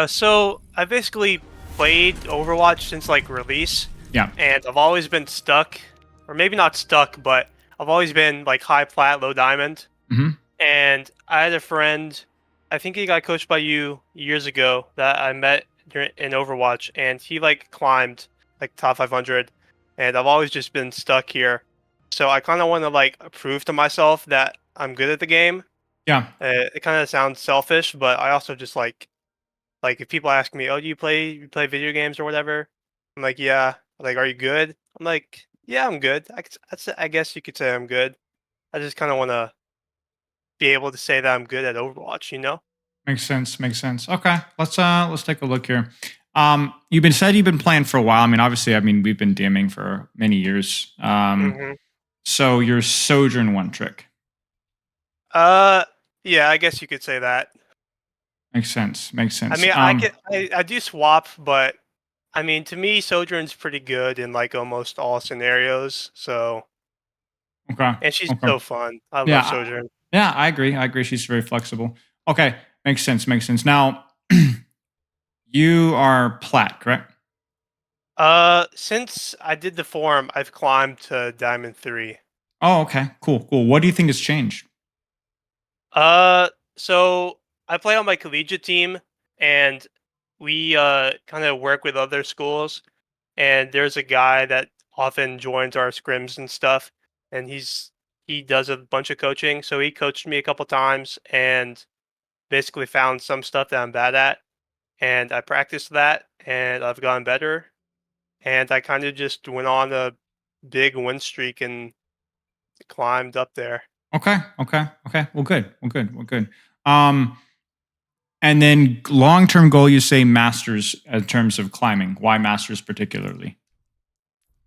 So I basically played Overwatch since like release, Yeah. and I've always been stuck, or maybe not stuck, but I've always been like high plat, low diamond. Hmm. And I had a friend, I think he got coached by you years ago that I met in Overwatch, and he like climbed like top 500, and I've always just been stuck here. So I kind of want to like prove to myself that I'm good at the game. Yeah. It kind of sounds selfish, but I also just like if people ask me, "Oh, do you play video games or whatever?" I'm like, "Yeah." Like, "Are you good?" I'm like, "Yeah, I'm good. I guess you could say I'm good. I just kind of want to be able to say that I'm good at Overwatch, you know?" Makes sense. Makes sense. Okay. Let's take a look here. You've been said you've been playing for a while. I mean, obviously, we've been DMing for many years. Hmm. So your Sojourn one trick. Uh, yeah, I guess you could say that. Makes sense. Makes I sense. mean, I do swap, but I mean, to me, Sojourn's pretty good in like almost all scenarios. So, Okay. and she's Okay. so fun. I Yeah. love Sojourn. Yeah, I agree. I agree. She's very flexible. Okay. Makes sense. Makes sense. Now, you are plat, correct? Since I did the forum, I've climbed to Diamond 3. Oh, okay. Cool. Cool. What do you think has changed? Uh, so I play on my collegiate team, and we kind of work with other schools. And there's a guy that often joins our scrims and stuff, and he does a bunch of coaching. So he coached me a couple times, and basically found some stuff that I'm bad at, and I practiced that, and I've gotten better. And I kind of just went on a big win streak and climbed up there. Okay. Okay. Okay. Well, good. Well, good. Well, good. Um, And then long term goal, you say masters in terms of climbing. Why masters particularly?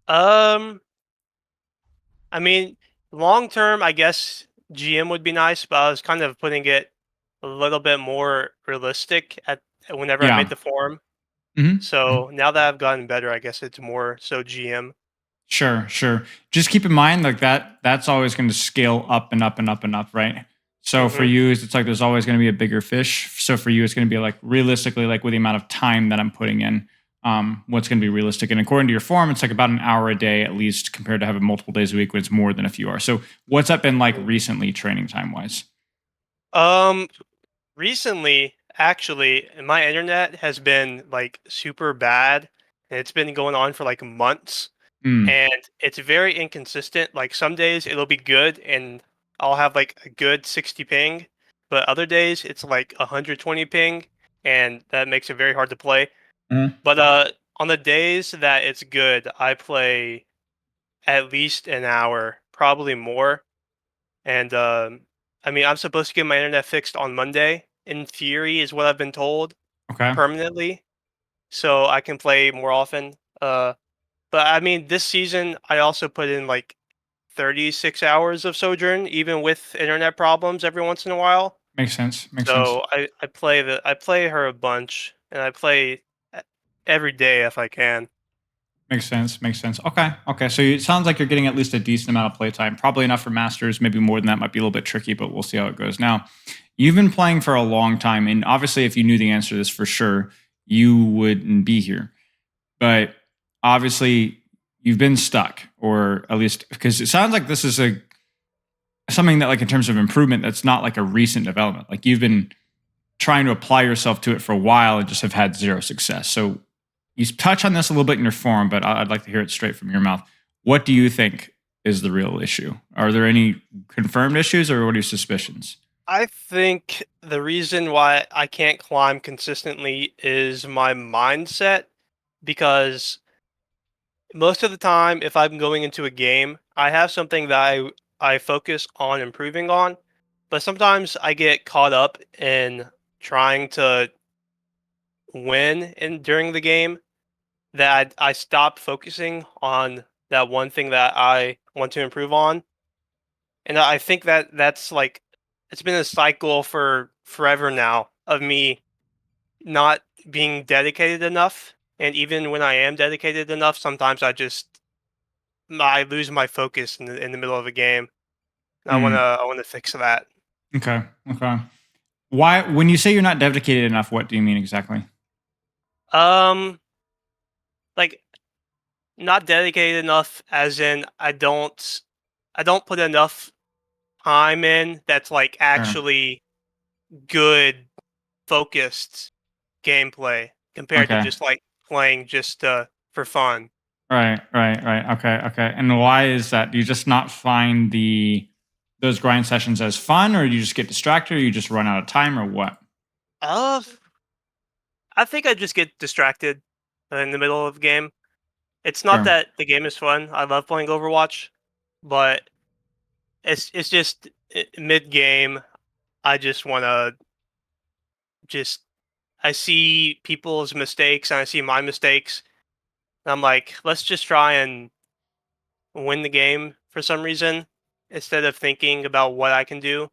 Um, I mean, long term, I guess GM would be nice, but I was kind of putting it a little bit more realistic at whenever I Yeah. made the form. Hmm. So now that I've gotten better, I guess it's more so GM. Sure, sure. Just keep in mind like that's always going to scale up and up and up and up, right? So for Hmm. you, it's like there's always going to be a bigger fish. So for you, it's going to be like realistically, like with the amount of time that I'm putting in, what's going to be realistic. And according to your form, it's like about an hour a day at least compared to having multiple days a week when it's more than a few hours. So what's that been like recently training time wise? Um, Recently, actually, my internet has been like super bad, and it's been going on for like months, Mm. and it's very inconsistent. Like some days it'll be good, and I'll have like a good 60 ping, but other days it's like 120 ping, and that makes it very hard to play. Mhm. But on the days that it's good, I play at least an hour, probably more. And I mean, I'm supposed to get my internet fixed on Monday. In theory, is what I've been told Okay. permanently, so I can play more often. But I mean, this season I also put in like 36 hours of Sojourn, even with internet problems every once in a while. Makes sense. Makes sense. So I play her a bunch, and I play e- every day if I can. Makes sense. Makes sense. Okay. Okay. So it sounds like you're getting at least a decent amount of playtime. Probably enough for masters. Maybe more than that might be a little bit tricky, but we'll see how it goes. Now, you've been playing for a long time, and obviously, if you knew the answer to this for sure, you wouldn't be here. But obviously, you've been stuck, or at least because it sounds like this is a something that, like, in terms of improvement, that's not like a recent development. Like you've been trying to apply yourself to it for a while and just have had zero success. So you touch on this a little bit in your forum, but I'd like to hear it straight from your mouth. What do you think is the real issue? Are there any confirmed issues or what are your suspicions? I think the reason why I can't climb consistently is my mindset because most of the time if I'm going into a game, I have something that I focus on improving on, but sometimes I get caught up in trying to win in during the game that I stop focusing on that one thing that I want to improve on. And I think that that's like it's been a cycle for forever now of me not being dedicated enough. And even when I am dedicated enough, sometimes I lose my focus in the middle of a game. And Hmm. I wanna fix that. Okay. Okay. Why, when you say you're not dedicated enough, what do you mean exactly? Um, like not dedicated enough, as in I don't put enough time in that's like Sure. actually good focused gameplay compared to Okay. just like playing just for fun. Right, right, right. Okay, okay. And why is that? Do you just not find those grind sessions as fun, or you just get distracted, or you just run out of time, or what? Uh, I think I just get distracted in the middle of a game. It's not Sure. that the game is fun. I love playing Overwatch, but it's just mid game. I just want to just I see people's mistakes and I see my mistakes. And I'm like, let's just try and win the game for some reason instead of thinking about what I can do.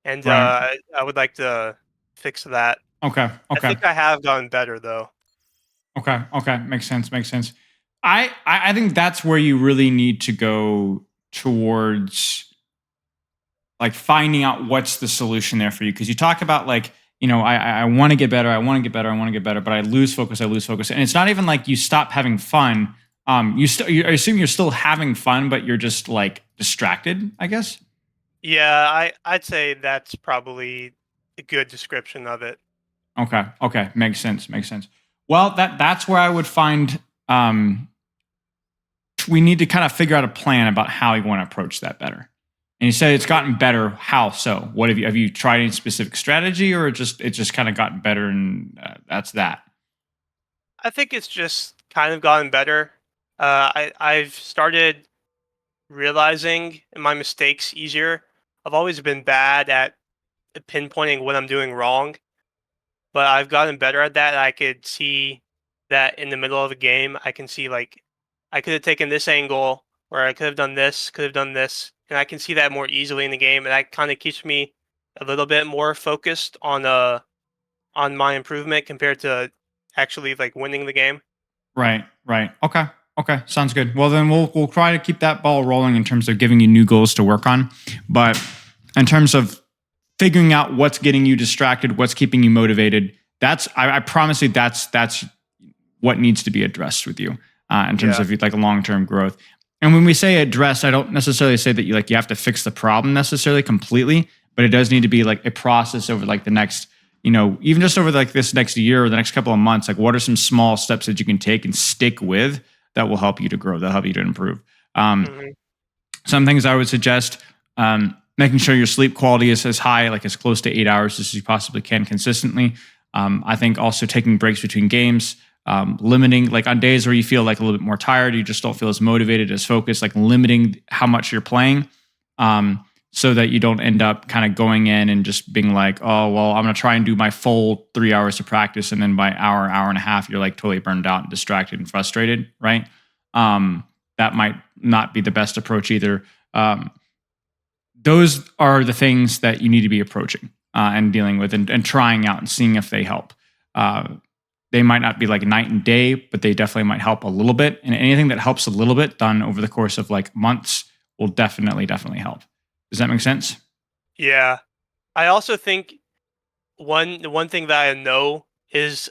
And Right. I would like to fix that. Okay. I Okay. think I have gotten better though. Okay. Okay. Makes sense. Makes sense. I think that's where you really need to go towards like finding out what's the solution there for you. Because you talk about like, I want to get better, I want to get better, I want to get better, but I lose focus, and it's not even like you stop having fun. I assume you're still having fun, but you're just like distracted, I guess. Yeah, I'd say that's probably a good description of it. Okay, okay, makes sense, makes sense. Well, that's where I would find. We need to kind of figure out a plan about how you want to approach that better. And you said it's Mhm. gotten better. How so? What have you tried any specific strategy, or it just kind of gotten better and that's that? I think it's just kind of gotten better. I've started realizing my mistakes easier. I've always been bad at pinpointing what I'm doing wrong, but I've gotten better at that. I could see that in the middle of a game, I can see like I could have taken this angle, or I could have done this, could have done this, and I can see that more easily in the game, and that kind of keeps me a little bit more focused on my improvement compared to actually like winning the game. Right, right. Okay, okay. Sounds good. Well, then we'll try to keep that ball rolling in terms of giving you new goals to work on, but in terms of figuring out what's getting you distracted, what's keeping you motivated, I promise you that's what needs to be addressed with you in terms Yeah. of like long term growth. And when we say address, I don't necessarily say that you have to fix the problem necessarily completely, but it does need to be like a process over like the next, even just over like this next year or the next couple of months. Like, what are some small steps that you can take and stick with that will help you to grow, that help you to improve? Um, Hmm. some things I would suggest: making sure your sleep quality is as high, like as close to 8 hours as you possibly can consistently. I think also taking breaks between games, limiting, like on days where you feel like a little bit more tired, you just don't feel as motivated, as focused, like limiting how much you're playing, so that you don't end up kind of going in and just being like, oh, well, I'm going to try and do my full 3 hours of practice. And then by hour and a half, you're like totally burned out and distracted and frustrated, right? Um, that might not be the best approach either. Um, those are the things that you need to be approaching and dealing with, and trying out and seeing if they help. Uh, they might not be like night and day, but they definitely might help a little bit. And anything that helps a little bit done over the course of like months will definitely help. Does that make sense? Yeah. I also think one thing that I know is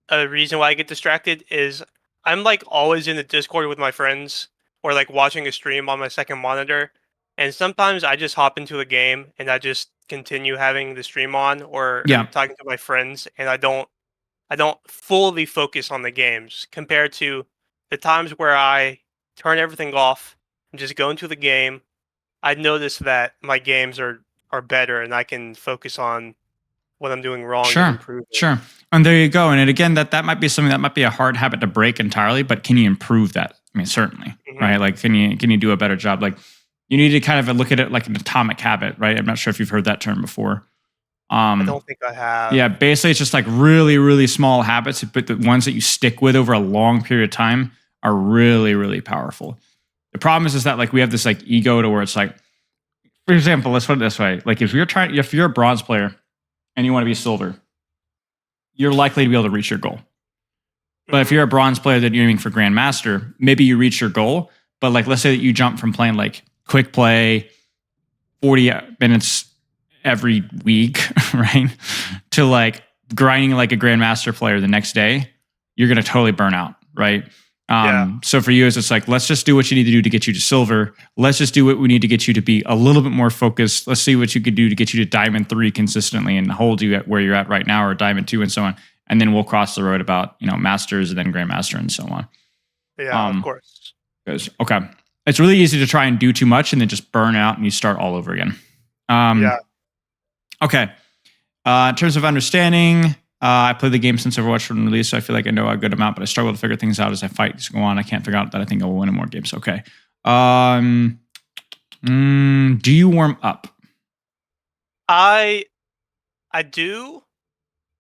a reason why I get distracted is I'm like always in the Discord with my friends or like watching a stream on my second monitor. And sometimes I just hop into a game and I just continue having the stream on, or I'm Yeah, talking to my friends and I don't fully focus on the games compared to the times where I turn everything off and just go into the game. I notice that my games are better and I can focus on what I'm doing wrong and sure, improve it. sure. And there you go. And again, that might be something that might be a hard habit to break entirely, but can you improve that? I mean, certainly, Hmm. right? Like, can you do a better job? Like, you need to kind of look at it like an atomic habit, right? I'm not sure if you've heard that term before. I Um, don't think I have. yeah, basically, it's just like really, really small habits, but the ones that you stick with over a long period of time are really, really powerful. The problem is that like we have this like ego to where it's like, for example, let's put it this way: like if you're a bronze player and you want to be silver, you're likely to be able to reach your goal. But if Hmm. you're a bronze player that you're aiming for grandmaster, maybe you reach your goal, but like let's say that you jump from playing like quick play 40 minutes every week, right? To like grinding like a grandmaster player the next day, you're gonna totally burn out, right? Yeah. So for you, it's like, let's just do what you need to do to get you to silver. Let's just do what we need to get you to be a little bit more focused. Let's see what you could do to get you to diamond 3 consistently and hold you at where you're at right now, or diamond 2 and so on. And then we'll cross the road about, masters and then grandmaster and so on. Yeah, of course. Because, okay. It's really easy to try and do too much and then just burn out and you start all over again. Yeah. Okay. In terms of understanding, I played the game since Overwatch from release, so I feel like I know a good amount, but I struggle to figure things out as I fight go on. I can't figure out that I think I will win in more games. Okay. Do you warm up? I do,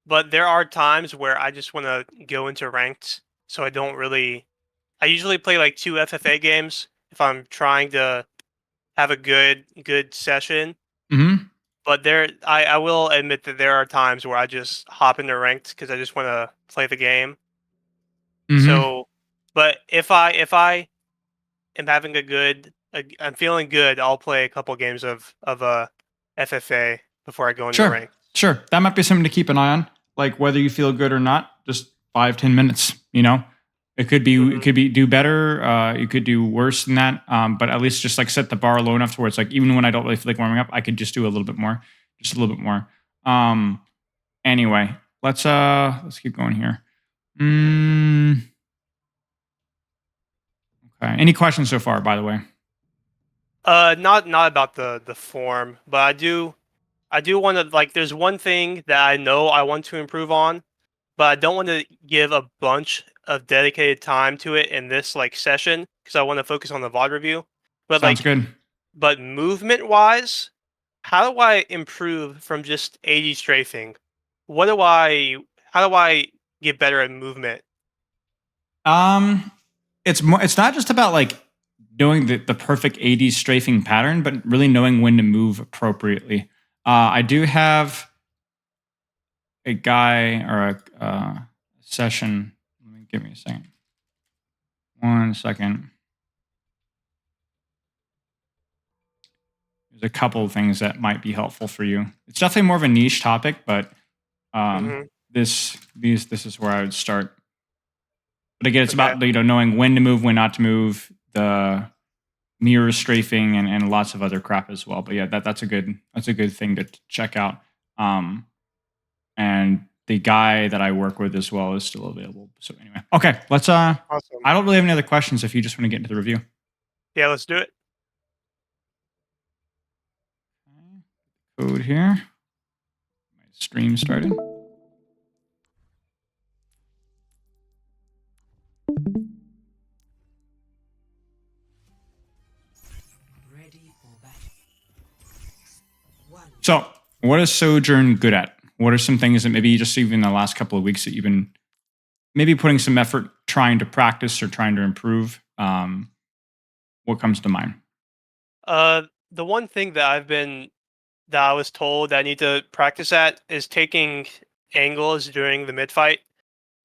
but there are times where I just want to go into ranked, so I don't really. I usually play like 2 FFA games if I'm trying to have a good session. Mm-hmm. But I will admit that there are times where I just hop into ranked because I just want to play the game. Mm-hmm. So, but if I am having I'm feeling good, I'll play a couple games of FFA before I go into Sure. ranked. Sure. That might be something to keep an eye on. Like whether you feel good or not, just 5-10 minutes, It could be do better. You could do worse than that. But at least just like set the bar low enough to where it's like even when I don't really feel like warming up, I could just do a little bit more. Just a little bit more. Anyway, let's keep going here. Okay. Any questions so far, by the way? Not about the form, but I do want to like. There's one thing that I know I want to improve on, but I don't want to give a bunch of dedicated time to it in this like session because I want to focus on the VOD review. But Sounds good. movement wise, how do I improve from just 80 strafing? What do I? How do I get better at movement? It's not just about like knowing the perfect 80s strafing pattern, but really knowing when to move appropriately. I do have a guy or a session. Give me a second. 1 second. There's a couple of things that might be helpful for you. It's definitely more of a niche topic, but this is where I would start. But again, it's Okay. about knowing when to move, when not to move, the mirror strafing, and lots of other crap as well. But yeah, that's a good thing to check out. And the guy that I work with as well is still available. So anyway, okay, let's. Awesome. I don't really have any other questions. If you just want to get into the review, Yeah, let's do it. code here. My stream started. So, what is Sojourn good at? What are some things that maybe just even in the last couple of weeks that you've been maybe putting some effort trying to practice or trying to improve? What comes to mind? The one thing that I was told that I need to practice at is taking angles during the mid fight.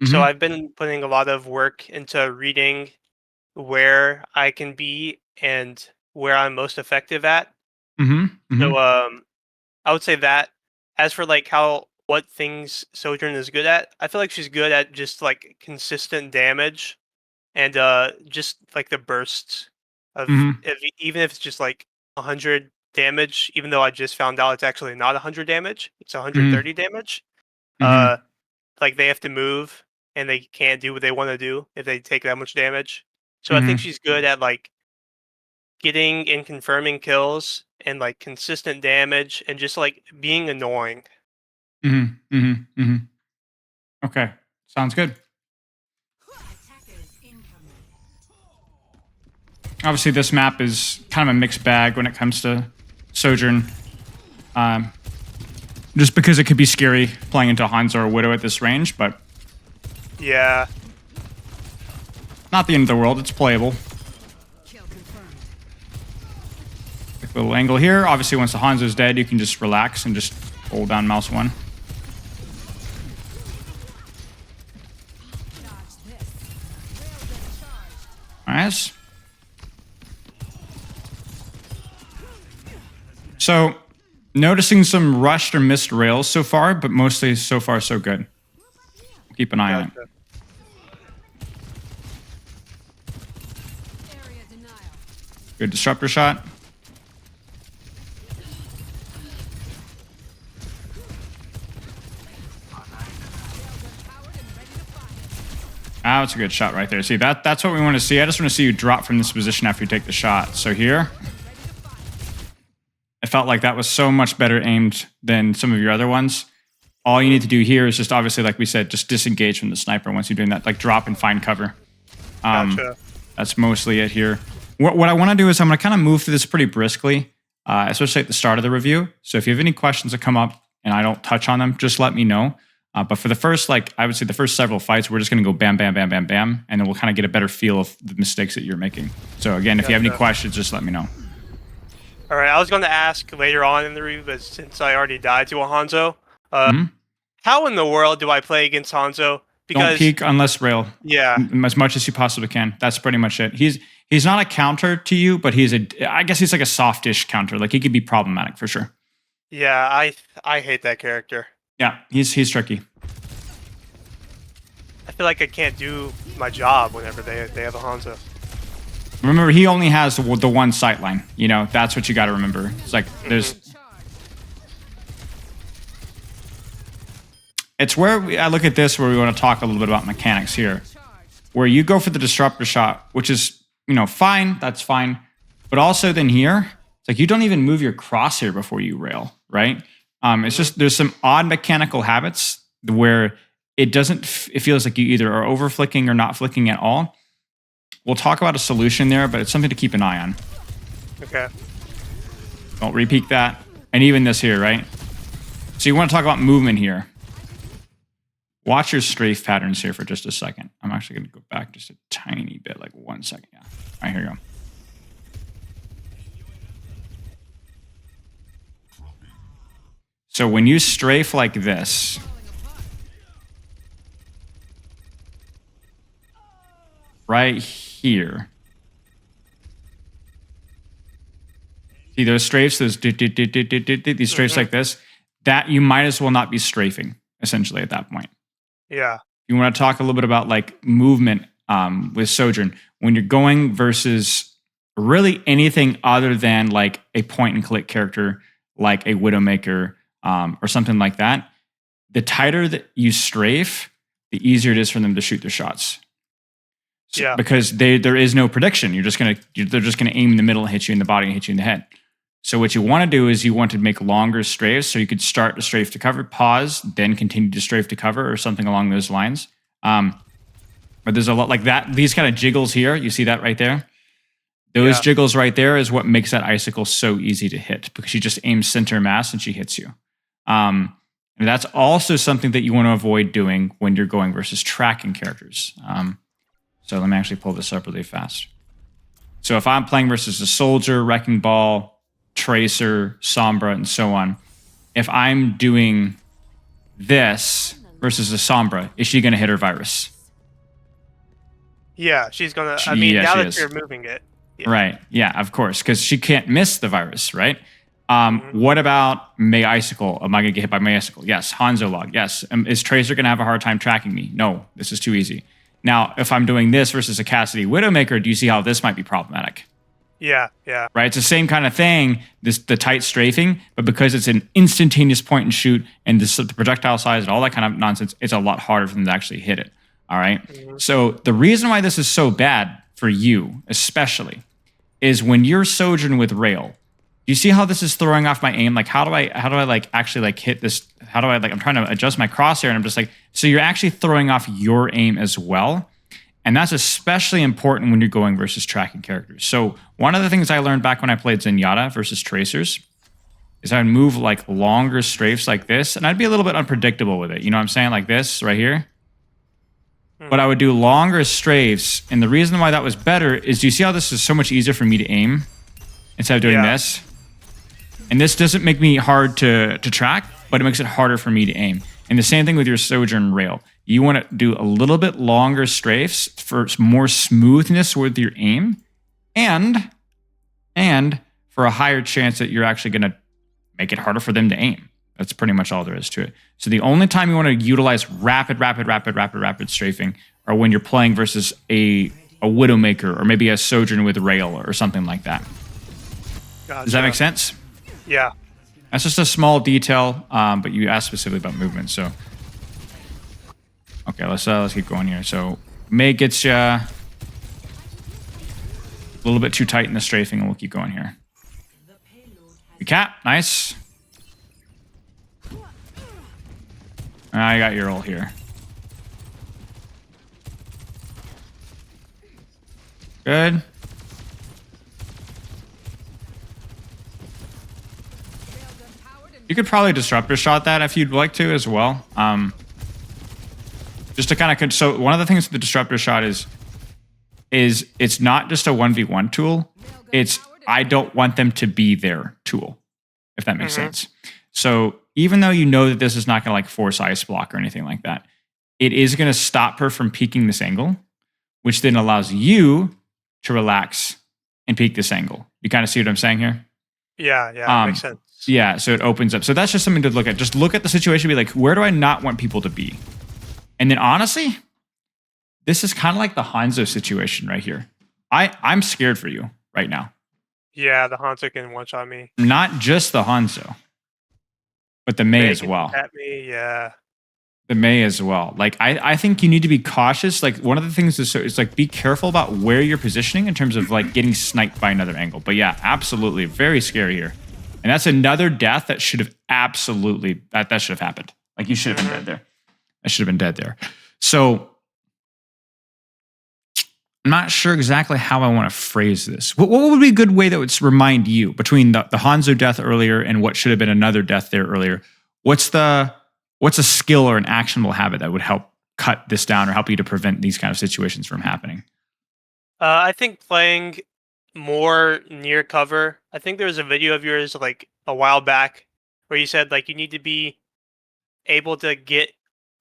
So Mm-hmm. I've been putting a lot of work into reading where I can be and where I'm most effective at. Mm-hmm. Mm-hmm. So I would say that as for like what things Sojourn is good at, I feel like she's good at just like consistent damage and just like the bursts of Mm-hmm. even if it's just like 100 damage, even though I just found out it's actually not 100 damage, it's 130 damage. Mm-hmm. Uh like they have to move and they can't do what they want to do if they take that much damage. So I think Mm-hmm. she's good at like getting and confirming kills and like consistent damage and just like being annoying. Mm-hmm. Mm-hmm. Mm-hmm. Okay, sounds good. Obviously, this map is kind of a mixed bag when it comes to Sojourn. Just because it could be scary playing into Hanzo or Widow at this range, but Yeah. not the end of the world. It's playable. Quick little angle here. Obviously, once the Hanzo's dead, you can just relax and just hold down mouse 1. Nice. So, Noticing some rushed or missed rails so far, but mostly so far so good. Keep an eye on it. Gotcha. Good disruptor shot. Ah, that's a good shot right there. See, that's what we want to see. I just want to see you drop from this position after you take the shot. So here, I felt like that was so much better aimed than some of your other ones. All you need to do here is just, obviously, like we said, just disengage from the sniper once you're doing that. Like, drop and find cover. Gotcha. That's mostly it here. What I want to do is I'm going to kind of move through this pretty briskly, especially at the start of the review. So if you have any questions that come up and I don't touch on them, just let me know. But for the first, I would say the first several fights, we're just going to go bam, bam, bam, bam, bam. And then we'll kind of get a better feel of the mistakes that you're making. So again, if you have any questions, just let me know. All right, I was going to ask later on in the review, but since I already died to a Hanzo, how in the world do I play against Hanzo? Because, don't peek unless rail. Yeah. As much as you possibly can. That's pretty much it. He's not a counter to you, but I guess he's like a softish counter. Like, he could be problematic for sure. Yeah, I hate that character. Yeah, he's tricky. I feel like I can't do my job whenever they have a Hanzo. Remember, he only has the one sight line. You know, that's what you got to remember. It's like It's where I look at this, where we want to talk a little bit about mechanics here. Where you go for the disruptor shot, which is, fine. That's fine. But also then here, it's like you don't even move your crosshair before you rail, right? It's just, there's some odd mechanical habits where it feels like you either are over flicking or not flicking at all. We'll talk about a solution there, but it's something to keep an eye on. Okay. Don't repeat that. And even this here, right? So you want to talk about movement here. Watch your strafe patterns here for just a second. I'm actually going to go back just a tiny bit, like 1 second. Yeah. All right, here you go. So when you strafe like this, right here, see those strafes, these strafes like this, that you might as well not be strafing, essentially, at that point. Yeah. You want to talk a little bit about like movement with Sojourn when you're going versus really anything other than like a point and click character like a Widowmaker or something like that. The tighter that you strafe, the easier it is for them to shoot their shots. So, yeah. Because there is no prediction. They're just gonna aim in the middle and hit you in the body and hit you in the head. So what you want to do is you want to make longer strafes, so you could start to strafe to cover, pause, then continue to strafe to cover, or something along those lines. But there's a lot like that. These kind of jiggles here, you see that right there? Those jiggles right there is what makes that icicle so easy to hit, because she just aims center mass and she hits you. And that's also something that you want to avoid doing when you're going versus tracking characters. So let me actually pull this up really fast. So if I'm playing versus a soldier, wrecking ball, tracer, sombra, and so on, if I'm doing this versus a sombra, is she going to hit her virus? Yeah, she's going to. I mean, now that you're moving it. Yeah. Right. Yeah, of course, because she can't miss the virus, right? What about May Icicle? Am I going to get hit by May Icicle? Yes. Hanzo log? Yes. Is Tracer going to have a hard time tracking me? No. This is too easy. Now, if I'm doing this versus a Cassidy Widowmaker, do you see how this might be problematic? Yeah, yeah. Right? It's the same kind of thing, the tight strafing, but because it's an instantaneous point and shoot and the projectile size and all that kind of nonsense, it's a lot harder for them to actually hit it. All right? So the reason why this is so bad for you, especially, is when you're Sojourn with rail. Do you see how this is throwing off my aim? Like, how do I like actually like hit this? How do I like? I'm trying to adjust my crosshair, and I'm just like, so you're actually throwing off your aim as well, and that's especially important when you're going versus tracking characters. So one of the things I learned back when I played Zenyatta versus Tracers is I would move like longer strafes like this, and I'd be a little bit unpredictable with it. You know what I'm saying? Like this right here. But I would do longer strafes, and the reason why that was better is, do you see how this is so much easier for me to aim instead of doing this? And this doesn't make me hard to track, but it makes it harder for me to aim. And the same thing with your Sojourn rail. You want to do a little bit longer strafes for more smoothness with your aim, and for a higher chance that you're actually going to make it harder for them to aim. That's pretty much all there is to it. So the only time you want to utilize rapid strafing are when you're playing versus a Widowmaker or maybe a Sojourn with Rail or something like that. Gotcha. Does that make sense? Yeah. That's just a small detail, but you asked specifically about movement, so okay, let's keep going here. So May gets you a little bit too tight in the strafing, and we'll keep going here. You cap, nice. I got your ult here. Good. You could probably disruptor shot that if you'd like to as well. Just to kind of so one of the things with the disruptor shot is it's not just a 1v1 tool. It's I don't want them to be their tool, if that makes sense. So even though you know that this is not going to like force ice block or anything like that, it is going to stop her from peeking this angle, which then allows you to relax and peek this angle. You kind of see what I'm saying here? Yeah, makes sense. Yeah, so it opens up. So that's just something to look at. Just look at the situation, be like, where do I not want people to be? And then honestly, this is kind of like the Hanzo situation right here. I'm scared for you right now. Yeah, the Hanzo can one-shot me. Not just the Hanzo, but the Mei as well. At me, yeah. The Mei as well. Like, I think you need to be cautious. Like, one of the things is like, be careful about where you're positioning in terms of like getting sniped by another angle. But yeah, absolutely. Very scary here. And that's another death that should have absolutely, that should have happened. Like, you should have been dead there. I should have been dead there. So, I'm not sure exactly how I want to phrase this. What would be a good way that would remind you between the Hanzo death earlier and what should have been another death there earlier? What's a skill or an actionable habit that would help cut this down or help you to prevent these kind of situations from happening? I think playing more near cover. I think there was a video of yours like a while back where you said like you need to be able to get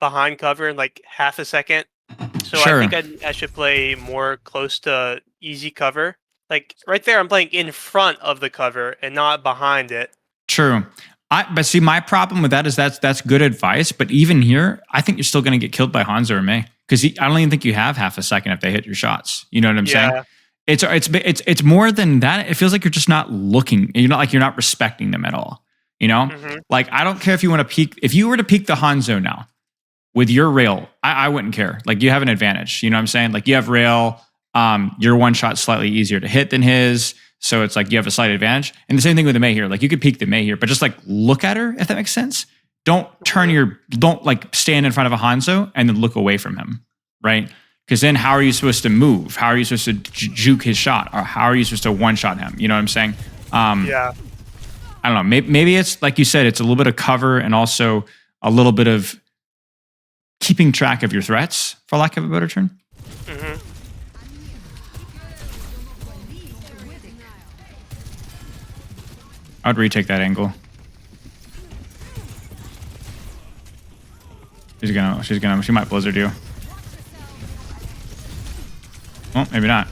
behind cover in like half a second. So Sure. I think I should play more close to easy cover. Like right there, I'm playing in front of the cover and not behind it. True. But see, my problem with that is that's good advice. But even here, I think you're still going to get killed by Hanzo or Mei because I don't even think you have half a second if they hit your shots. You know what I'm saying? It's more than that. It feels like you're just not looking. You're not respecting them at all. You know, like I don't care if you want to peek. If you were to peek the Hanzo now with your rail, I wouldn't care. Like you have an advantage. You know what I'm saying? Like you have rail. Your one shot slightly easier to hit than his. So it's like you have a slight advantage. And the same thing with the Mei here. Like you could peek the Mei here, but just like look at her, if that makes sense. Don't like stand in front of a Hanzo and then look away from him, right? Because then how are you supposed to move? How are you supposed to juke his shot? Or how are you supposed to one-shot him? You know what I'm saying? Yeah. I don't know. Maybe it's, like you said, it's a little bit of cover and also a little bit of keeping track of your threats, for lack of a better term. I'd retake that angle. She might blizzard you. Well, maybe not.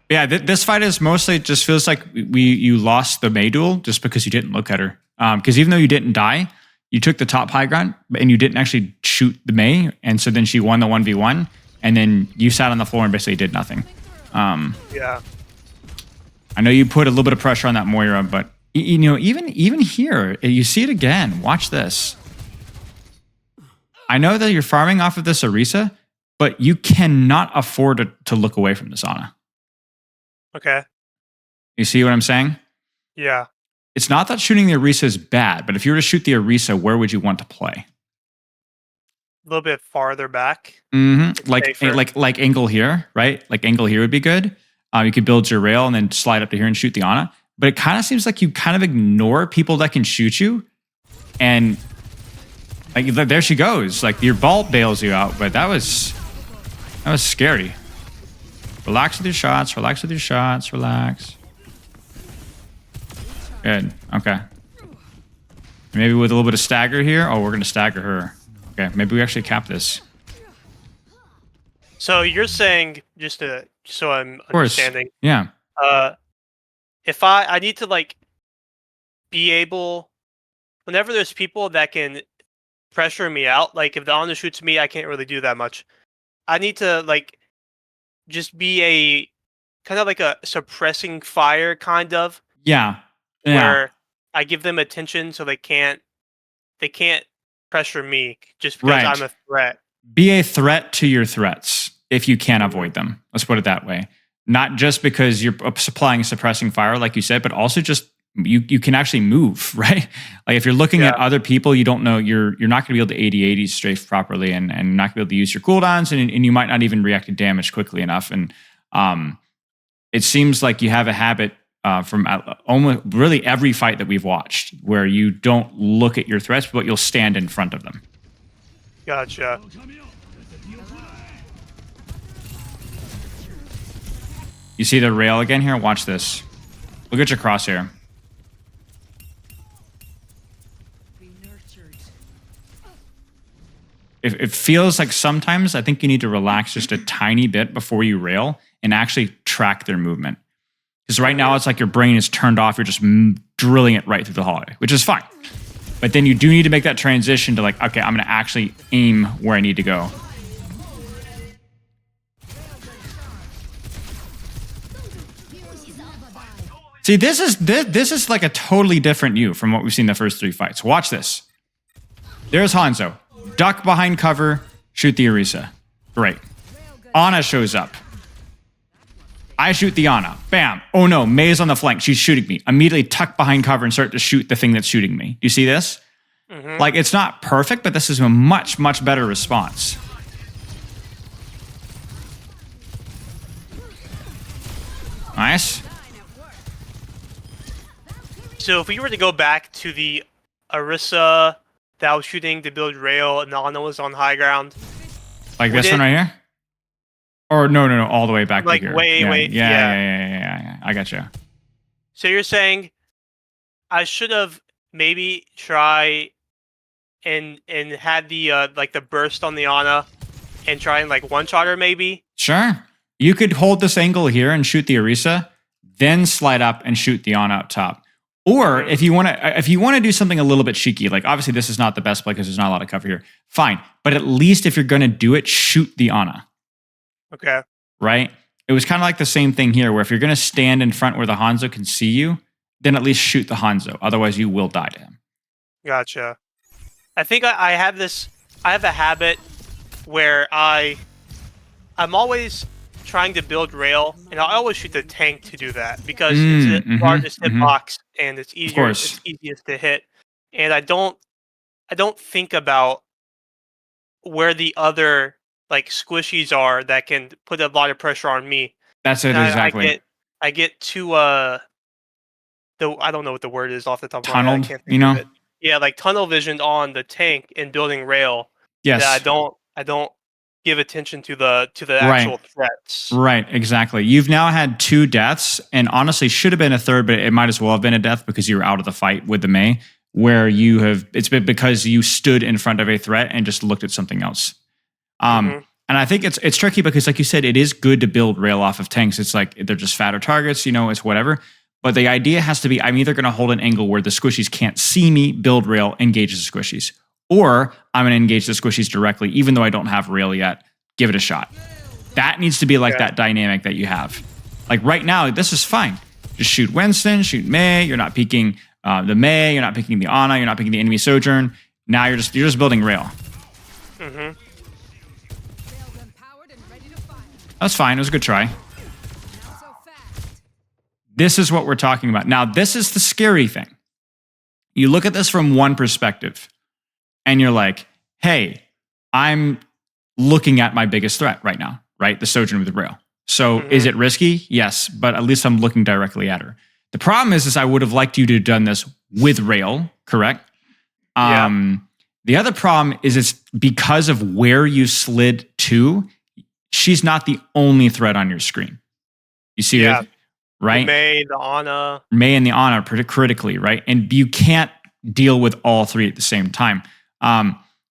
But yeah, this fight is mostly just feels like you lost the Mei duel just because you didn't look at her. Because even though you didn't die, you took the top high ground and you didn't actually shoot the Mei, and so then she won the 1v1, and then you sat on the floor and basically did nothing. Yeah. I know you put a little bit of pressure on that Moira, but you know, even here, you see it again. Watch this. I know that you're farming off of this Orisa, but you cannot afford to look away from this Ana. Okay. You see what I'm saying? Yeah. It's not that shooting the Orisa is bad, but if you were to shoot the Orisa, where would you want to play? A little bit farther back. Like angle here, right? Like angle here would be good. You could build your rail and then slide up to here and shoot the Ana. But it kind of seems like you kind of ignore people that can shoot you. And like there she goes. Like your vault bails you out, but that was scary. Relax with your shots, relax. Good. Okay. Maybe with a little bit of stagger here. Oh, we're gonna stagger her. Okay, maybe we actually cap this. So you're saying, so I'm understanding. Yeah. If I need to like be able whenever there's people that can pressure me out, like if the Ana shoots me, I can't really do that much. I need to like just be a kind of like a suppressing fire kind of Yeah. Yeah. where I give them attention so they can't pressure me just because I'm Right. a threat. Be a threat to your threats if you can Mhm. avoid them. Let's put it that way. Not just because you're supplying suppressing fire, like you said, but also just you can actually move, right? Like if you're looking at Yeah, other people, you don't know you're not going to be able to 80 strafe properly, and not going to be able to use your cooldowns, and you might not even react to damage quickly enough. And um, it seems like you have a habit from almost really every fight that we've watched where you don't look at your threats, but you'll stand in front of them. gotcha. You see the rail again here? Watch this. Look at your crosshair. It feels like sometimes I think you need to relax just a tiny bit before you rail and actually track their movement. Because right now Mhm. it's like your brain is turned off. You're just drilling it right through the hallway, which is fine. But then you do need to make that transition to like, okay, I'm going to actually aim where I need to go. See, this is like a totally different you from what we've seen the first 3 fights. Watch this. There's Hanzo. Duck behind cover, shoot the Orisa. Great. Ana shows up. I shoot the Ana. Bam. Oh no, Mei's on the flank. She's shooting me. Immediately tuck behind cover and start to shoot the thing that's shooting me. You see this? Mhm. Like, it's not perfect, but this is a much, much better response. Nice. So if we were to go back to the Arissa that was shooting to build rail and Ana was on high ground, Like would this one it right here? Or no, all the way back to like here. way, Yeah, way, yeah. yeah. I got you. So you're saying I should have maybe try and had the like the burst on the Ana and try and like one shot her maybe? Sure. You could hold this angle here and shoot the Orisa, then slide up and shoot the Ana up top. Or Mhm. if you want to do something a little bit cheeky, like obviously this is not the best play because there's not a lot of cover here. Fine. But at least if you're going to do it, shoot the Ana, Okay. right? It was kind of like the same thing here, where if you're going to stand in front where the Hanzo can see you, then at least shoot the Hanzo. Otherwise, you will die to him. Gotcha. I think I have this. I have a habit where I'm always trying to build rail, and I always shoot the tank to do that because it's the largest hitbox and it's Of easier. course. It's easiest to hit, and I don't think about where the other like squishies are that can put a lot of pressure on me. That's it And I exactly. get I get too the I don't know what the word is off the top of my head. I Tunneled, can't you think of know? it. Yeah, like tunnel visioned on the tank and building rail that I Yes. don't I don't give attention to the Right. actual threats. Right, exactly. You've now had 2 deaths, and honestly, should have been a third, but it might as well have been a death because you were out of the fight with the Mei, where it's been because you stood in front of a threat and just looked at something else. Mhm. And I think it's tricky because, like you said, it is good to build rail off of tanks. It's like they're just fatter targets, it's whatever. But the idea has to be I'm either going to hold an angle where the squishies can't see me, build rail, engage the squishies, or I'm going to engage the squishies directly, even though I don't have rail yet. Give it a shot. That needs to be like Yeah. that dynamic that you have. Like right now, this is fine. Just shoot Winston, shoot Mei. You're not peeking the Mei. You're not picking the Ana. You're not picking the enemy Sojourn. Now you're just building rail. Mhm. That's fine. It was a good try. This is what we're talking about. Now, this is the scary thing. You look at this from one perspective, and you're like, hey, I'm looking at my biggest threat right now, right? The Sojourn with the rail. So is Mhm. it risky? Yes, but at least I'm looking directly at her. The problem is I would have liked you to have done this with rail, correct? Yeah. The other problem is it's because of where you slid to, she's not the only threat on your screen. You see Yeah. it, The right? Mei, the Ana. Mei and the Ana critically, right? And you can't deal with all 3 at the same time.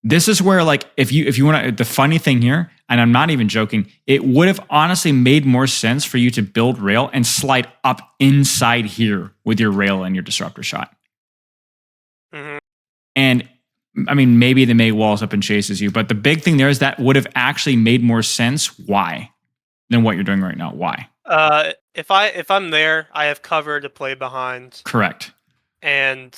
This is where, like, if you want to, the funny thing here, and I'm not even joking, it would have honestly made more sense for you to build rail and slide up inside here with your rail and your disruptor shot. Mhm. And I mean, maybe the May walls up and chases you, but the big thing there is that would have actually made more sense. Why? Than what you're doing right now. Why? If I'm there, I have cover to play behind, Correct. and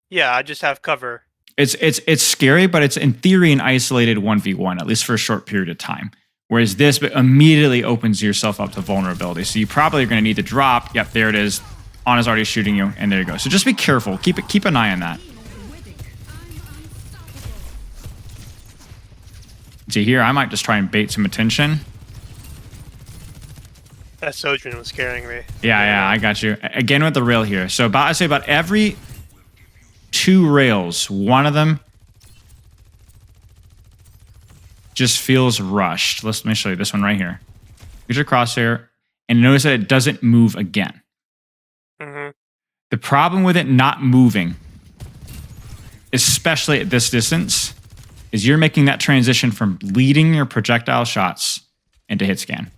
yeah, I just have cover. It's scary, but it's in theory an isolated 1v1, at least for a short period of time. Whereas this immediately opens yourself up to vulnerability. So you probably are going to need to drop. Yep, there it is. Ana's already shooting you, and there you go. So just be careful. Keep an eye on that. See here, I might just try and bait some attention. That Sojourn was scaring me. Yeah, I got you. Again with the rail here. So I say about every 2 rails, one of them just feels rushed. Let me show you this one right here. Here's your crosshair, and notice that it doesn't move again. Mm-hmm. The problem with it not moving, especially at this distance, is you're making that transition from leading your projectile shots into hit scan.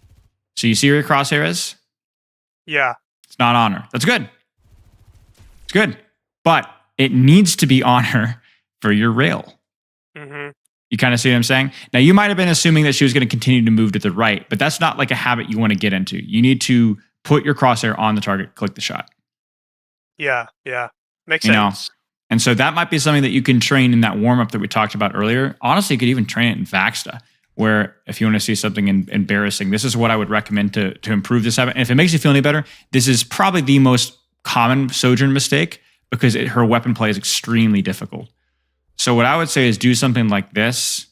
So you see where your crosshair is? Yeah. It's not on her. That's good. It's good. But it needs to be on her for your rail. Mm-hmm. You kind of see what I'm saying? Now, you might have been assuming that she was going to continue to move to the right, but that's not like a habit you want to get into. You need to put your crosshair on the target, click the shot. Yeah. Makes sense. And so that might be something that you can train in that warm-up that we talked about earlier. Honestly, you could even train it in Vaxta, where if you want to see something embarrassing, this is what I would recommend to improve this habit. And if it makes you feel any better, this is probably the most common Sojourn mistake because her weapon play is extremely difficult. So what I would say is do something like this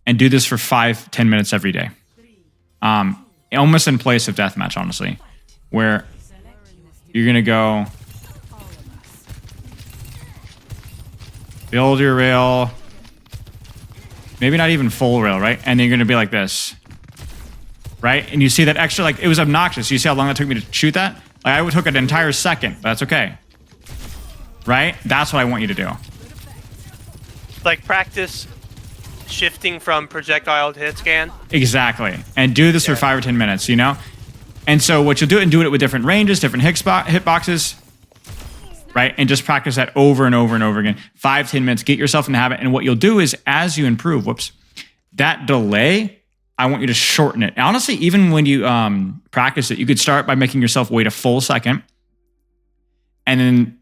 and do this for 5-10 minutes every day. Almost in place of deathmatch, honestly, where you're going to go build your rail, maybe not even full rail, right? And then you're going to be like this, right? And you see that extra, like, it was obnoxious. You see how long it took me to shoot that? Like, I took an entire second, but that's okay. Right? That's what I want you to do. Like practice shifting from projectile to hit scan. Exactly. And do this for 5 or 10 minutes, you know? And so what you'll do, and do it with different ranges, different hitboxes, right? And just practice that over and over and over again. 5-10 minutes, get yourself in the habit. And what you'll do is as you improve, that delay, I want you to shorten it. Honestly, even when you practice it, you could start by making yourself wait a full second. And then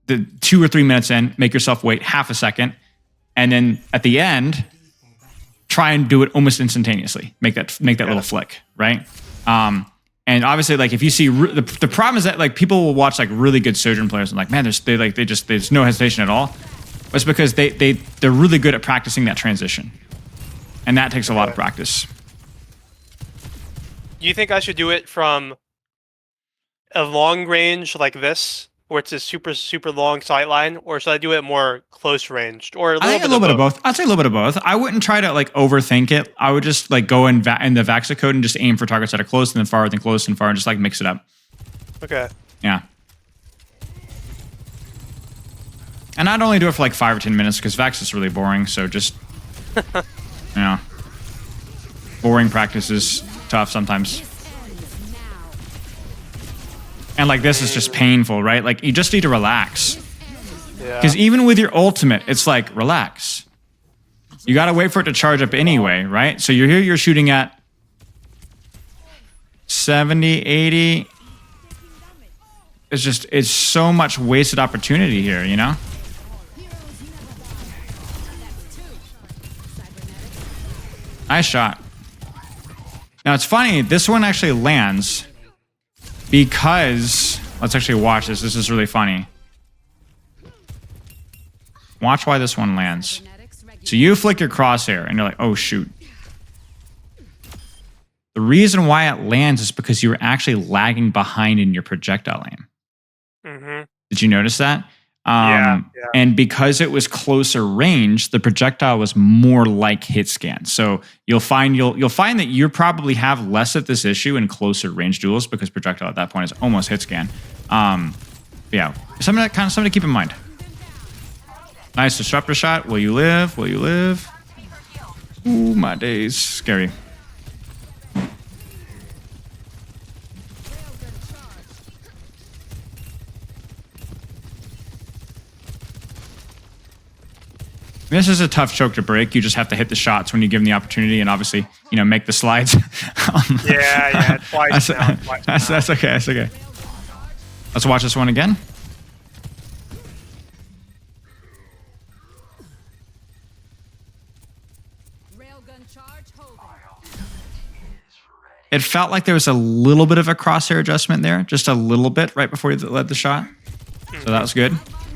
the 2 or 3 minutes in, make yourself wait half a second. And then at the end, try and do it almost instantaneously. Make that little flick, right? And obviously, like if you see the problem is that like people will watch like really good Sojourn players and like, man, there's no hesitation at all. It's because they're really good at practicing that transition, and that takes a lot of practice. Do you think I should do it from a long range like this, where it's a super long sight line, or should I do it more close ranged, or I think a little bit of both. I'd say a little bit of both. I wouldn't try to like overthink it. I would just like go in the Vaxa code and just aim for targets that are close and then far, then close and far, and just like mix it up. Okay. Yeah. And I'd only do it for like 5 or 10 minutes because Vax is really boring. So just, boring practice is tough sometimes. And like this is just painful, right? Like you just need to relax. Because even with your ultimate, it's like, relax. You got to wait for it to charge up anyway, right? So you're here, you're shooting at 70, 80. It's so much wasted opportunity here, you know? Nice shot. Now it's funny, this one actually lands because, let's actually watch this. This is really funny. Watch why this one lands. So you flick your crosshair and you're like, oh shoot. The reason why it lands is because you were actually lagging behind in your projectile aim. Mm-hmm. Did you notice that? Yeah. And because it was closer range, the projectile was more like hit scan. So you'll find that you probably have less of this issue in closer range duels because projectile at that point is almost hit scan. Yeah, something to keep in mind. Nice disruptor shot. Will you live? Will you live? Ooh, my days. Scary. This is a tough choke to break. You just have to hit the shots when you give them the opportunity, and obviously, make the slides. Yeah, twice now. That's okay. That's okay. Let's watch this one again. It felt like there was a little bit of a crosshair adjustment there, just a little bit right before you led the shot. So that was good.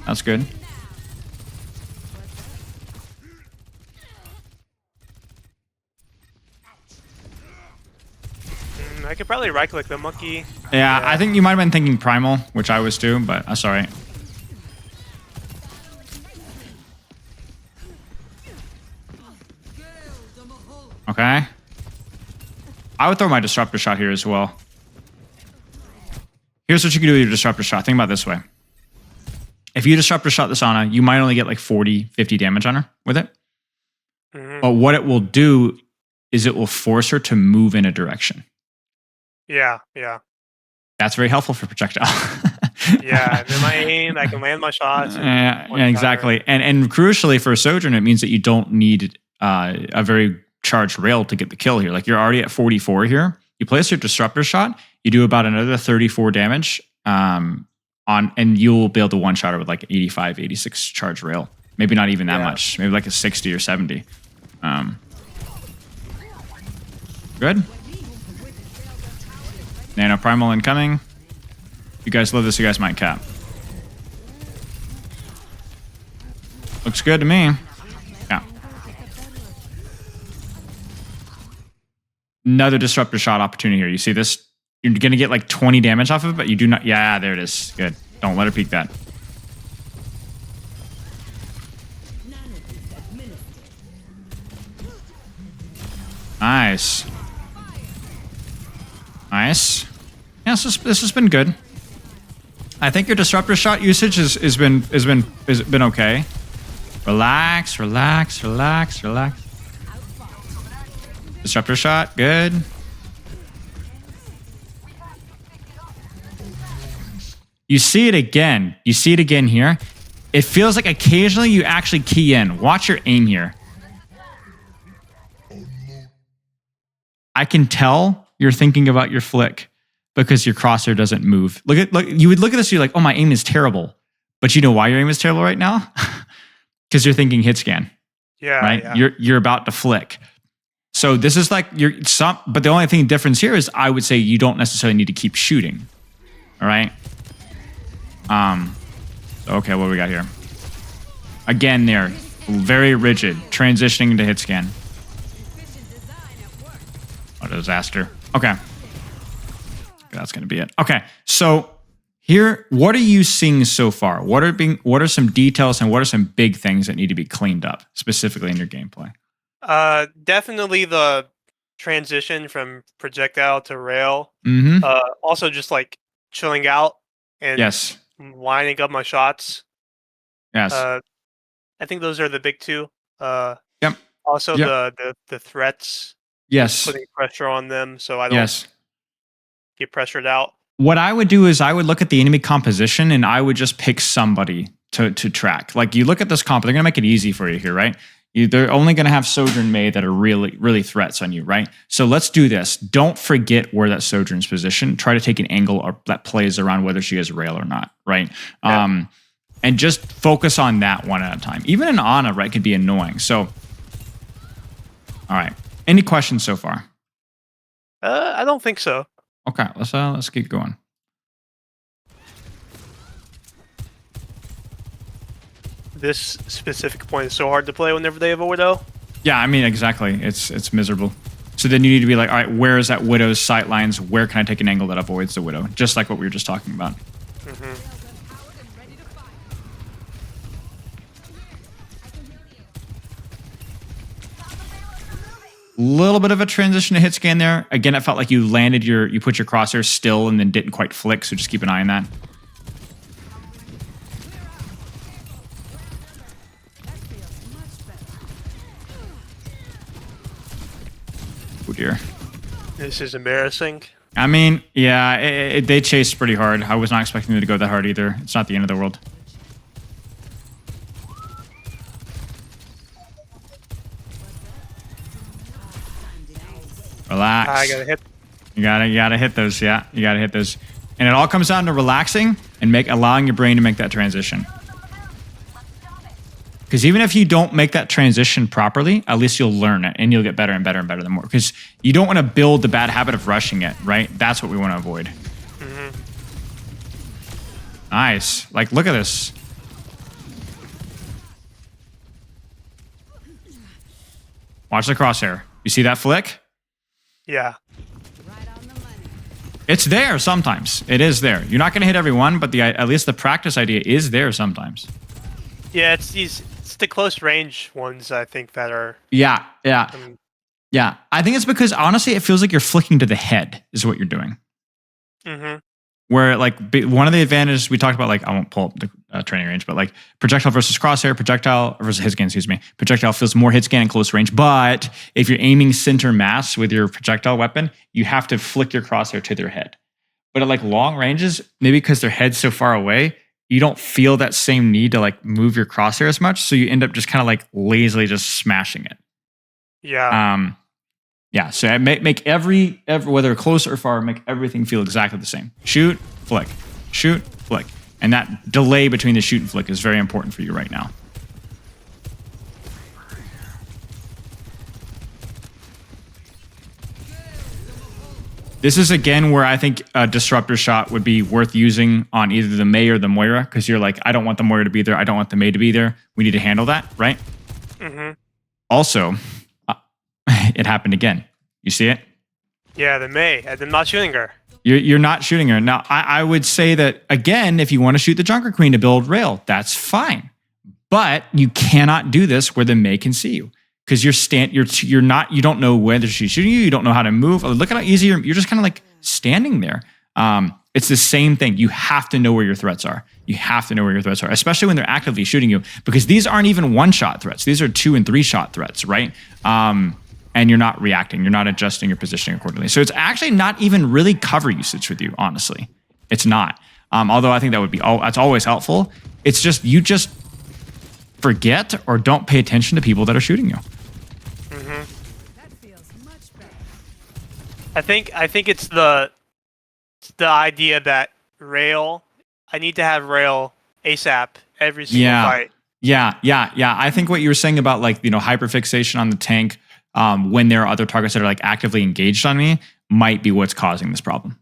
That's good. I could probably right-click the monkey. Yeah, I think you might have been thinking primal, which I was too, but that's all right. Okay. I would throw my disruptor shot here as well. Here's what you can do with your disruptor shot. Think about it this way. If you disruptor shot this Ana, you might only get like 40, 50 damage on her with it. But what it will do is it will force her to move in a direction. Yeah. That's very helpful for projectile. Yeah, then my aim, I can land my shots. Yeah, exactly. And crucially for Sojourn, it means that you don't need a very charged rail to get the kill here. Like you're already at 44 here. You place your disruptor shot, you do about another 34 damage and you'll be able to one-shot her with like 85, 86 charge rail. Maybe not even that much. Maybe like a 60 or 70. Good. Nano Primal incoming. If you guys love this, you guys might cap. Looks good to me. Yeah. Another disruptor shot opportunity here. You see this? You're going to get like 20 damage off of it, but you do not. Yeah, there it is. Good. Don't let her peek that. Nice. Nice. Yeah, this has been good. I think your disruptor shot usage has been okay. Relax. Disruptor shot, good. You see it again. You see it again here. It feels like occasionally you actually key in. Watch your aim here. I can tell you're thinking about your flick because your crosshair doesn't move. Look, you would look at this, you're like, oh, my aim is terrible. But you know why your aim is terrible right now? Because you're thinking hit scan. Yeah. Right? Yeah. You're about to flick. So this is like but the only thing difference here is I would say you don't necessarily need to keep shooting. All right. Okay, what do we got here? Again, there, very rigid, transitioning into hit scan. What a disaster. Okay. That's going to be it. Okay. So here, what are you seeing so far? What are some details and what are some big things that need to be cleaned up specifically in your gameplay? Definitely the transition from projectile to rail. Mm-hmm. Also just like chilling out and lining up my shots. Yes. I think those are the big two. Yep. Also the threats. Yes. Putting pressure on them so I don't get pressured out. What I would do is I would look at the enemy composition and I would just pick somebody to track. Like you look at this comp, they're going to make it easy for you here, right? They're only going to have Sojourn May that are really, really threats on you, right? So let's do this. Don't forget where that Sojourn's position. Try to take an angle that plays around whether she has rail or not, right? Yeah. And just focus on that one at a time. Even an Ana, right, could be annoying. So, all right. Any questions so far? I don't think so. Okay, let's keep going. This specific point is so hard to play whenever they have a widow. Yeah, I mean exactly. It's miserable. So then you need to be like, all right, where is that widow's sight lines? Where can I take an angle that avoids the widow? Just like what we were just talking about. Mm-hmm. Little bit of a transition to hit scan there. Again, it felt like you put your crosshair still and then didn't quite flick, so just keep an eye on that. Oh dear. This is embarrassing. I mean, yeah, they chased pretty hard. I was not expecting them to go that hard either. It's not the end of the world. Relax. I gotta hit. You gotta hit those. Yeah, you gotta hit those. And it all comes down to relaxing and allowing your brain to make that transition. Because even if you don't make that transition properly, at least you'll learn it and you'll get better and better and better the more. Because you don't want to build the bad habit of rushing it, right? That's what we want to avoid. Nice. Like, look at this. Watch the crosshair. You see that flick? Yeah. It's there sometimes. It is there. You're not going to hit everyone, but at least the practice idea is there sometimes. Yeah, it's the close range ones I think that are. Yeah. Yeah. I think it's because honestly, it feels like you're flicking to the head is what you're doing. Where like one of the advantages we talked about, like I won't pull up the training range, but like projectile versus crosshair, projectile versus hit scan, excuse me. Projectile feels more hit scan in close range, but if you're aiming center mass with your projectile weapon, you have to flick your crosshair to their head. But at like long ranges, maybe because their head's so far away, you don't feel that same need to like move your crosshair as much, so you end up just kind of like lazily just smashing it. Yeah. Yeah, so I make every whether close or far, make everything feel exactly the same. Shoot, flick, shoot, flick. And that delay between the shoot and flick is very important for you right now. This is again where I think a disruptor shot would be worth using on either the Mei or the Moira, because you're like, I don't want the Moira to be there, I don't want the Mei to be there. We need to handle that, right? Also, it happened again. You see it? Yeah, the Mei. I'm not shooting her. You're not shooting her. Now, I would say that, again, if you want to shoot the Junker Queen to build rail, that's fine. But you cannot do this where the Mei can see you. Because you don't know whether she's shooting you, you don't know how to move. Look at how easy you're just kind of like standing there. It's the same thing. You have to know where your threats are. You have to know where your threats are, especially when they're actively shooting you, because these aren't even one-shot threats. These are 2- and 3-shot threats, right? And you're not reacting. You're not adjusting your positioning accordingly. So it's actually not even really cover usage with you, honestly. It's not. Although I think that's always helpful. It's just, you just forget or don't pay attention to people that are shooting you. That feels much better. I think it's the idea that rail. I need to have rail ASAP every single fight. Yeah. I think what you were saying about like, hyperfixation on the tank when there are other targets that are like actively engaged on me might be what's causing this problem.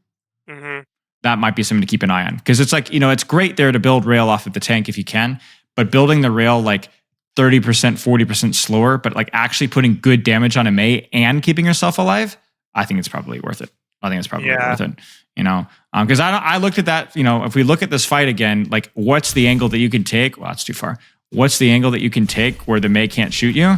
That might be something to keep an eye on, because it's like, it's great there to build rail off of the tank if you can, but building the rail like 30%, 40% slower, but like actually putting good damage on a Mei and keeping yourself alive, I think it's probably worth it. I think it's probably worth it. Because I looked at that, if we look at this fight again, like what's the angle that you can take? Well, that's too far. What's the angle that you can take where the Mei can't shoot you?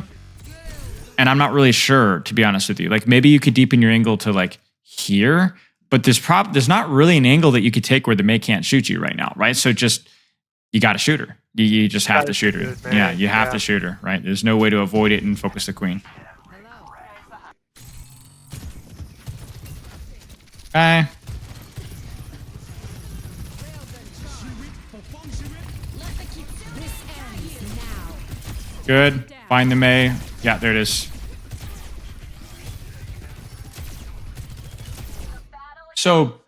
And I'm not really sure, to be honest with you. Like maybe you could deepen your angle to like here, but there's not really an angle that you could take where the Mei can't shoot you right now, right? So just, you got to shoot her. You just have to shoot her. Yeah, you have to shoot her, right? There's no way to avoid it and focus the queen. Okay. Good. Find the Mei. Yeah, there it is. So,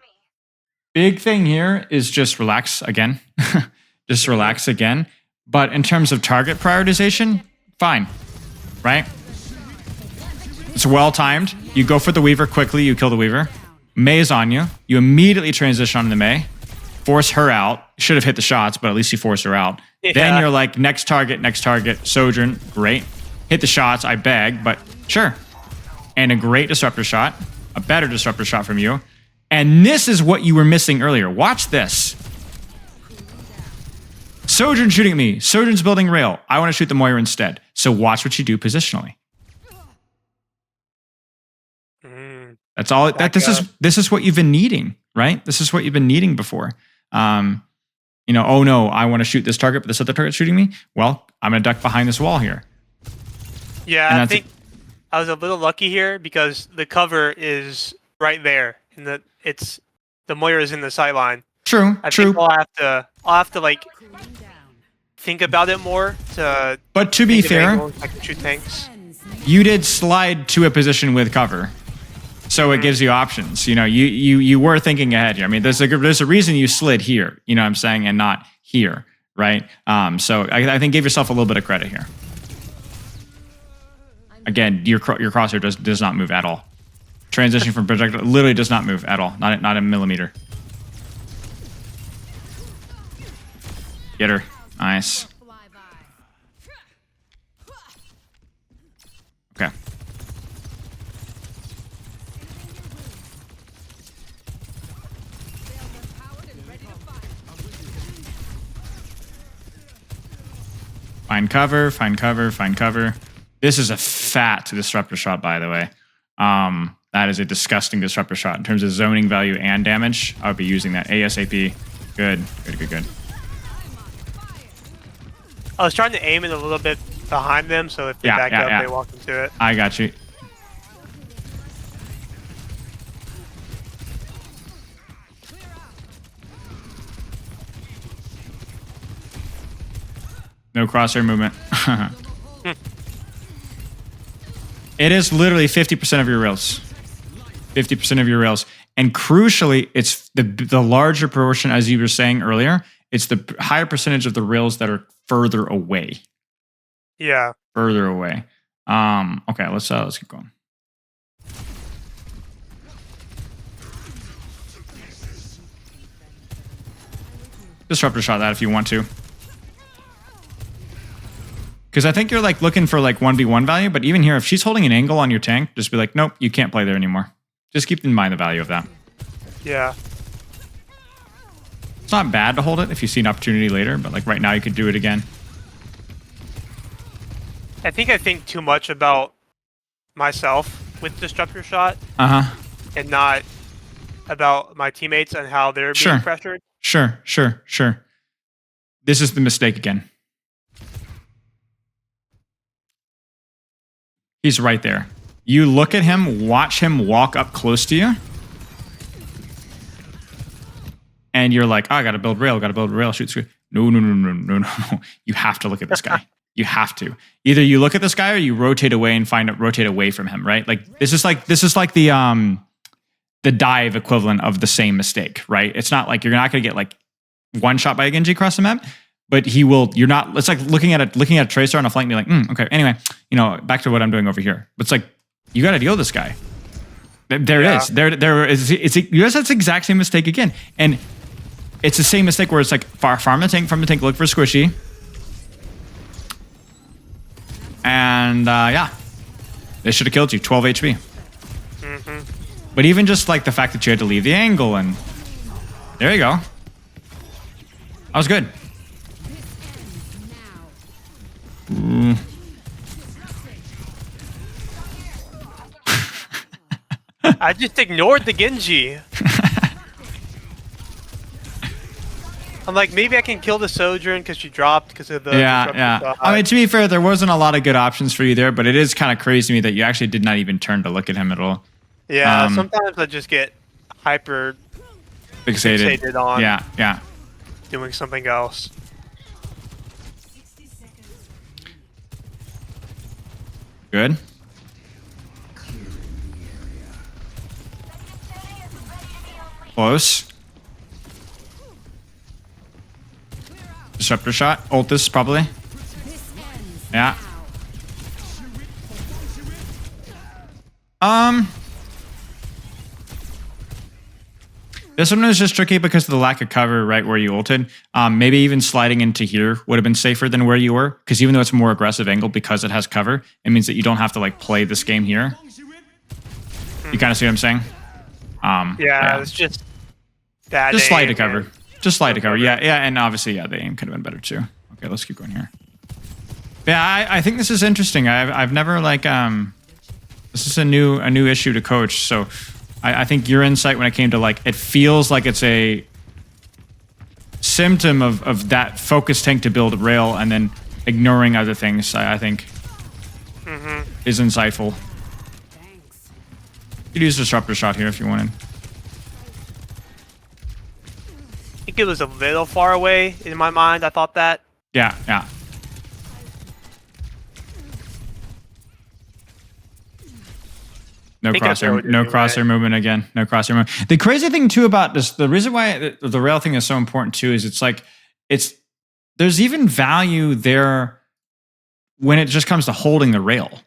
big thing here is just relax again. Just relax again. But in terms of target prioritization, fine. Right? It's well timed. You go for the Weaver quickly, you kill the Weaver. Mei is on you. You immediately transition on the Mei. Force her out. Should have hit the shots, but at least you force her out. Yeah. Then you're like, next target, Sojourn. Great. Hit the shots, I beg, but sure. And a great disruptor shot. A better disruptor shot from you. And this is what you were missing earlier. Watch this. Sojourn shooting at me. Sojourn's building rail. I want to shoot the Moira instead. So watch what you do positionally. That's all. This is what you've been needing, right? This is what you've been needing before. Oh no, I want to shoot this target, but this other target's shooting me. Well, I'm gonna duck behind this wall here. Yeah, I think I was a little lucky here because the cover is right there, and the Moira is in the sight line. True. I think I'll have to like think about it more to. But to be fair, I can shoot tanks. You did slide to a position with cover. So it gives you options. You know, you were thinking ahead here. I mean, there's a reason you slid here, you know what I'm saying, and not here, right? So I think give yourself a little bit of credit here. Again, your crosshair does not move at all. Transition from projectile literally does not move at all. Not a millimeter. Get her. Nice. Okay. Find cover, find cover, find cover. This is a fat disruptor shot, by the way. That is a disgusting disruptor shot. In terms of zoning value and damage, I would be using that ASAP. Good, good, good, good. I was trying to aim it a little bit behind them, so if they back up, they walk into it. I got you. No crosshair movement. It is literally 50% of your rails. 50% of your rails. And crucially, it's the larger proportion, as you were saying earlier, it's the higher percentage of the rails that are further away. Yeah. Further away. Okay, let's keep going. Disruptor shot that if you want to. Because I think you're like looking for like 1v1 value, but even here, if she's holding an angle on your tank, just be like, nope, you can't play there anymore. Just keep in mind the value of that. Yeah. It's not bad to hold it if you see an opportunity later, but like right now you could do it again. I think too much about myself with disruptor shot. And not about my teammates and how they're being pressured. Sure. This is the mistake again. He's right there. You look at him, watch him walk up close to you. And you're like, oh, I gotta build rail, shoot screw. No. You have to look at this guy. You have to. Either you look at this guy or you rotate away and rotate away from him, right? Like this is like the dive equivalent of the same mistake, right? It's not like you're not gonna get like one shot by a Genji across the map, but he will. You're not. It's like looking at a tracer on a flank and be like, okay. Anyway, back to what I'm doing over here. It's like you got to deal with this guy. There it is. There is. You guys that's the exact same mistake again, and it's the same mistake where it's like farm the tank from the tank, look for squishy, and they should have killed you. 12 HP. But even just like the fact that you had to leave the angle, and there you go. That was good. I just ignored the Genji. I'm like, maybe I can kill the Sojourn because she dropped because of the... Yeah. I mean, to be fair, there wasn't a lot of good options for you there, but it is kind of crazy to me that you actually did not even turn to look at him at all. Yeah, sometimes I just get hyper fixated on doing something else. Good. Close. Disruptor shot. Ult this probably. Yeah. This one was just tricky because of the lack of cover right where you ulted. Maybe even sliding into here would have been safer than where you were, because even though it's a more aggressive angle because it has cover, it means that you don't have to like play this game here. You kind of see what I'm saying? Yeah, it's just that. Just slide to cover. Just slide to cover. Yeah, and obviously, the aim could have been better too. Okay, let's keep going here. Yeah, I think this is interesting. I've never like this is a new issue to coach, so. I think your insight when it came to like, it feels like it's a symptom of that focus tank to build a rail and then ignoring other things, I think is insightful. You could use disruptor shot here if you wanted. I think it was a little far away in my mind. I thought that. Yeah. No think I crosshair, showed it no anyway. crosshair movement again. No crosshair movement. The crazy thing too about this, the reason why the rail thing is so important too, is there's even value there when it just comes to holding the rail.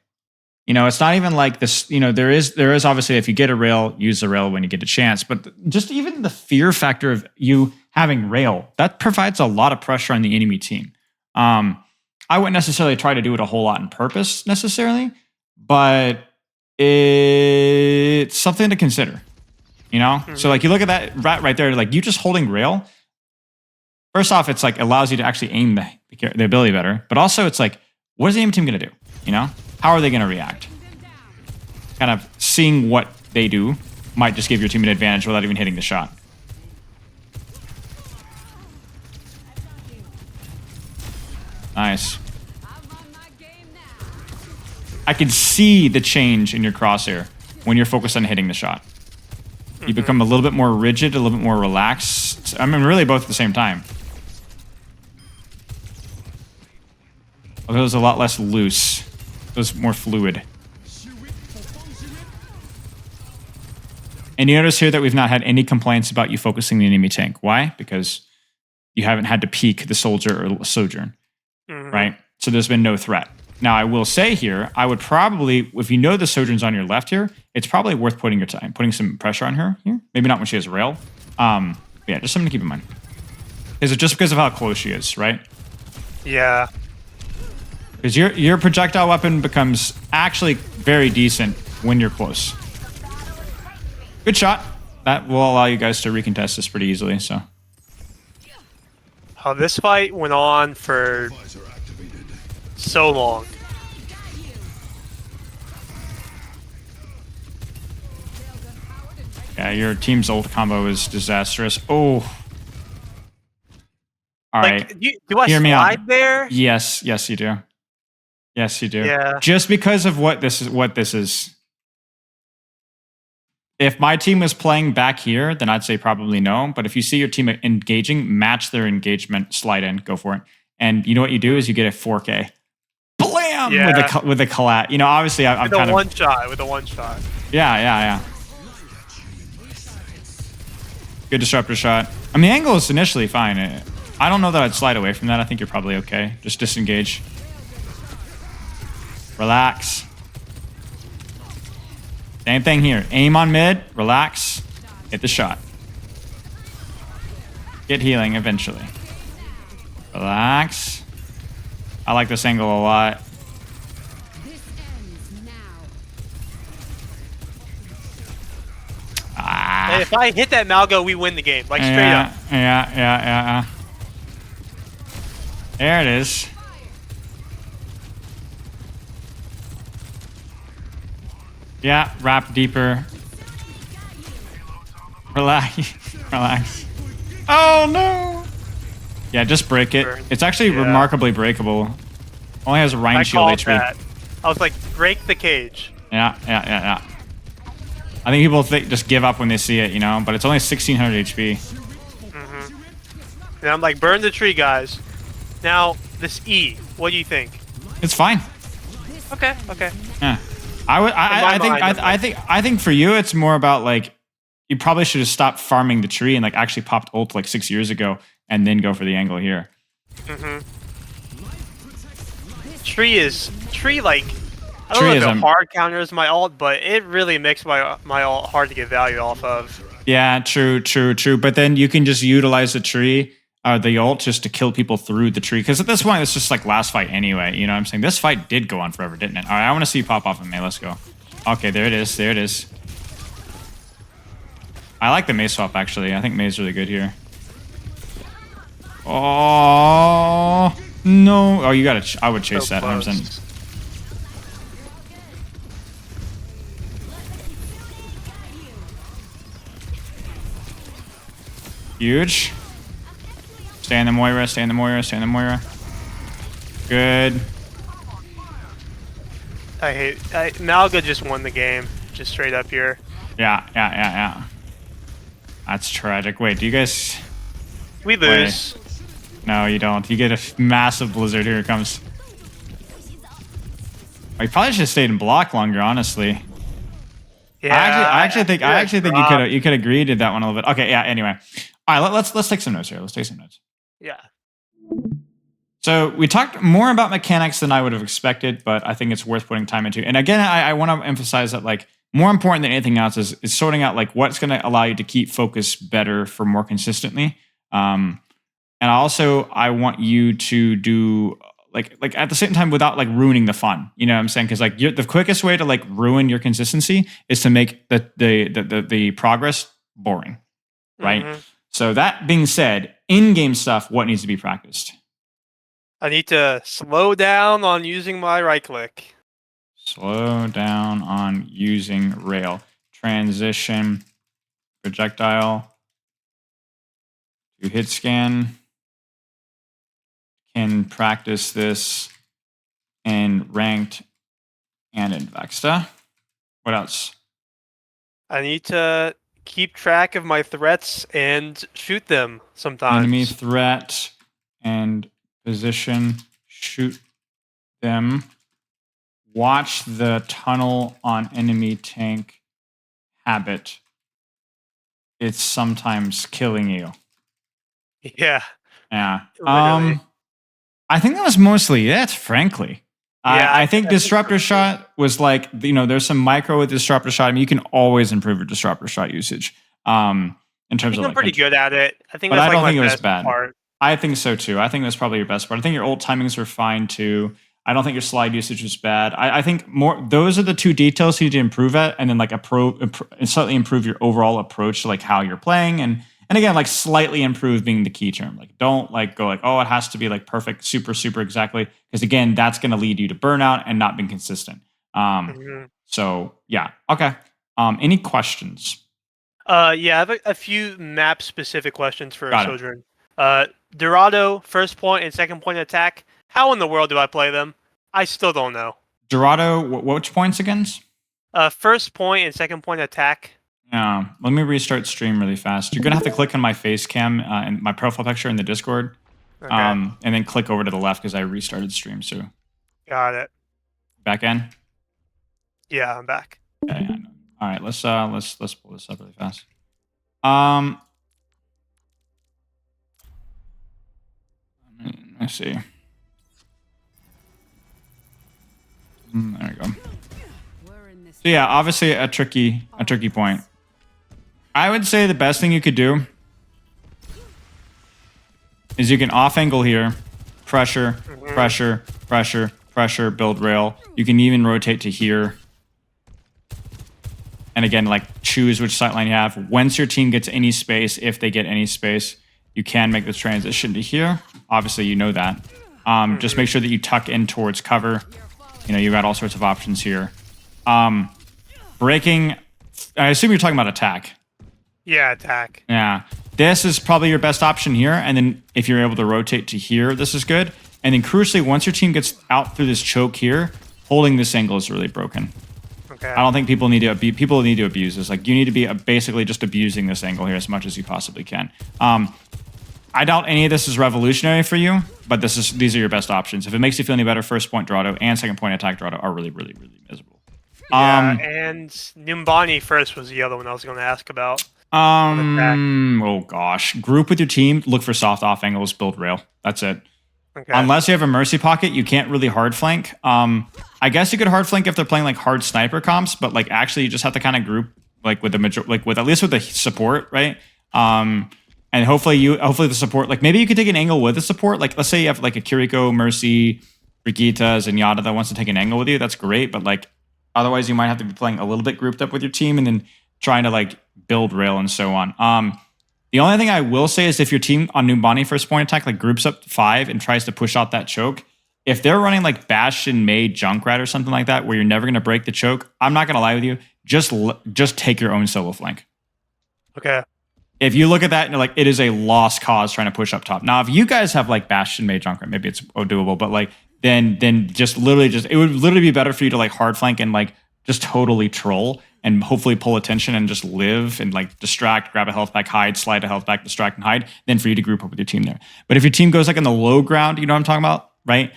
You know, it's not even like this. You know, there is obviously, if you get a rail, use the rail when you get a chance. But just even the fear factor of you having rail, that provides a lot of pressure on the enemy team. I wouldn't necessarily try to do it a whole lot on purpose necessarily, but it's something to consider, you know? So like you look at that right there, like you just holding rail. First off, it's like allows you to actually aim the ability better, but also it's like, what is the aim team going to do? You know, how are they going to react? Kind of seeing what they do might just give your team an advantage without even hitting the shot. Nice. I can see the change in your crosshair when you're focused on hitting the shot. You become a little bit more rigid, a little bit more relaxed. I mean, really both at the same time. It was a lot less loose. It was more fluid. And you notice here that we've not had any complaints about you focusing the enemy tank. Why? Because you haven't had to peek the soldier or Sojourn, right? So there's been no threat. Now, I will say here, I would probably, if you know the Sojourn's on your left here, it's probably worth putting some pressure on her here. Maybe not when she has a rail. Yeah, just something to keep in mind. Is it just because of how close she is, right? Yeah. Because your projectile weapon becomes actually very decent when you're close. Good shot. That will allow you guys to recontest this pretty easily, so. Oh, this fight went on for so long. Yeah, your team's ult combo is disastrous. Oh. All right. Do I Hear me out. slide there? Yes, you do. Yes, you do. Yeah. Just because of what this is. If my team was playing back here, then I'd say probably no. But if you see your team engaging, match their engagement, slide in, go for it. And you know what you do is you get a 4K. Blam! Yeah. With a collat. You know, obviously I'm kind of... With a one shot. Yeah. Good disruptor shot. I mean, the angle is initially fine. I don't know that I'd slide away from that. I think you're probably okay. Just disengage. Relax. Same thing here. Aim on mid. Relax. Hit the shot. Get healing eventually. Relax. I like this angle a lot. And if I hit that Malgo, we win the game. Like, straight up. Yeah. There it is. Yeah, wrap deeper. Relax. Oh no! Yeah, just break it. It's actually remarkably breakable. Only has Rhine shield HP. That. I was like, break the cage. Yeah. I think people just give up when they see it, you know, but it's only 1600 HP. And I'm like, burn the tree, guys. Now, this E, what do you think? It's fine. Okay. Yeah. I think for you it's more about like you probably should have stopped farming the tree and like actually popped ult like 6 years ago and then go for the angle here. Tree like I don't know if it hard counters my ult, but it really makes my ult hard to get value off of. Yeah, true. But then you can just utilize the tree, the ult, just to kill people through the tree. Because at this point, it's just like last fight anyway. You know what I'm saying? This fight did go on forever, didn't it? All right, I want to see you pop off of May. Let's go. Okay, there it is. I like the May swap, actually. I think May's really good here. Oh, no. Oh, you got to... I would chase that, 100%. Huge. Stay in the Moira. Good. Malga just won the game. Just straight up here. Yeah. That's tragic. Wait, do you guys... We lose. Wait. No, you don't. You get a massive blizzard. Here it comes. Oh, you probably should have stayed in block longer, honestly. Yeah, I actually think feel that you could agree to that one a little bit. Okay, yeah. Anyway, all right. Let's take some notes here. Let's take some notes. Yeah. So we talked more about mechanics than I would have expected, but I think it's worth putting time into. And again, I want to emphasize that like more important than anything else is sorting out like what's going to allow you to keep focus better for more consistently. And also I want you to do like at the same time without like ruining the fun. You know what I'm saying? Because like the quickest way to like ruin your consistency is to make the progress boring, right? Mhm. So that being said, in-game stuff, what needs to be practiced? I need to slow down on using my right click. Slow down on using rail. Transition, projectile, to hit scan. Can practice this in ranked and in Vexta. What else? I need to keep track of my threats and shoot them sometimes. Enemy threat and position. Shoot them. Watch the tunnel on enemy tank habit. It's sometimes killing you. Yeah. Yeah. Literally. I think that was mostly it, frankly. Yeah, I think I think disruptor so, too. shot was like, you know, there's some micro with disruptor shot. I mean, you can always improve your disruptor shot usage. In I terms think of I'm like, pretty good at it. I think but that's I like don't my think it was best bad. part. I think so too. I think that's probably your best part. I think your ult timings were fine too. I don't think your slide usage was bad. I think more those are the two details you need to improve at, and then like slightly improve your overall approach to like how you're playing, and again like slightly improve being the key term. Like don't like go like, oh, it has to be like perfect, super exactly, because again that's going to lead you to burnout and not being consistent. Mhm. So yeah, okay. Any questions? Yeah, I have a few map specific questions for Got it. Sojourn. Dorado, first point and second point attack. How in the world do I play them? I still don't know. Dorado, which points again? First point and second point attack. Yeah, let me restart stream really fast. You're gonna have to click on my face cam and my profile picture in the Discord, Okay, and then click over to the left because I restarted stream. So got it. back in. Yeah, I'm back. Yeah, yeah. All right, let's pull this up really fast. Let's see. There we go. We're in this. So yeah, obviously a tricky point. I would say the best thing you could do is you can off angle here, pressure, build rail. You can even rotate to here. And again, like choose which sightline you have. Once your team gets any space, if they get any space, you can make this transition to here. Obviously, you know that. Just make sure that you tuck in towards cover. You know, you've got all sorts of options here. Breaking, I assume you're talking about attack. Yeah, attack. Yeah. This is probably your best option here. And then if you're able to rotate to here, this is good. And then crucially, once your team gets out through this choke here, holding this angle is really broken. Okay. I don't think people need to abuse this. Like you need to be basically just abusing this angle here as much as you possibly can. I doubt any of this is revolutionary for you, but these are your best options. If it makes you feel any better, first point Dorado and second point attack Dorado are really miserable. Yeah, and Nimbani first was the other one I was going to ask about. Oh gosh. Group with your team, look for soft off angles, build rail. That's it. Okay. Unless you have a mercy pocket, you can't really hard flank. I guess you could hard flank if they're playing like hard sniper comps, but like actually you just have to kind of group like with at least with the support, right? And hopefully the support, like maybe you could take an angle with the support. Like let's say you have like a Kiriko, Mercy, Brigitte, Zenyatta that wants to take an angle with you. That's great, but like otherwise you might have to be playing a little bit grouped up with your team and then trying to like build rail and so on. The only thing I will say is if your team on Numbani first point attack like groups up 5 and tries to push out that choke, if they're running like Bastion, May, Junkrat or something like that, where you're never going to break the choke, I'm not going to lie with you. Just take your own solo flank. Okay. If you look at that and you're like, it is a lost cause trying to push up top. Now, if you guys have like Bastion, May, Junkrat, maybe it's doable, but like then it would literally be better for you to like hard flank and like just totally troll and hopefully pull attention and just live and like distract, grab a health pack, hide, slide a health pack, distract and hide, then for you to group up with your team there. But if your team goes like in the low ground, you know what I'm talking about, right?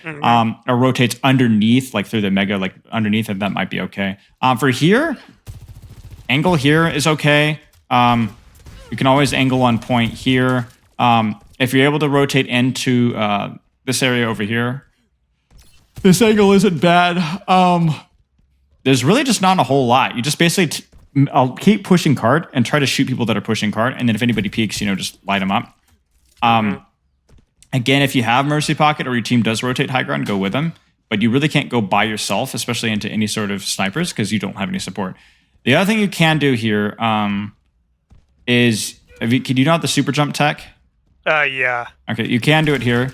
Or rotates underneath, like through the mega, like underneath it, that might be okay. For here, Angle here is okay. You can always angle on point here. If you're able to rotate into this area over here, this angle isn't bad. There's really just not a whole lot. You just basically, I'll keep pushing card and try to shoot people that are pushing card. And then if anybody peeks, just light them up. Again, if you have Mercy Pocket or your team does rotate high ground, go with them. But you really can't go by yourself, especially into any sort of snipers, because you don't have any support. The other thing you can do here is, can you not the super jump tech? Yeah. Okay, you can do it here.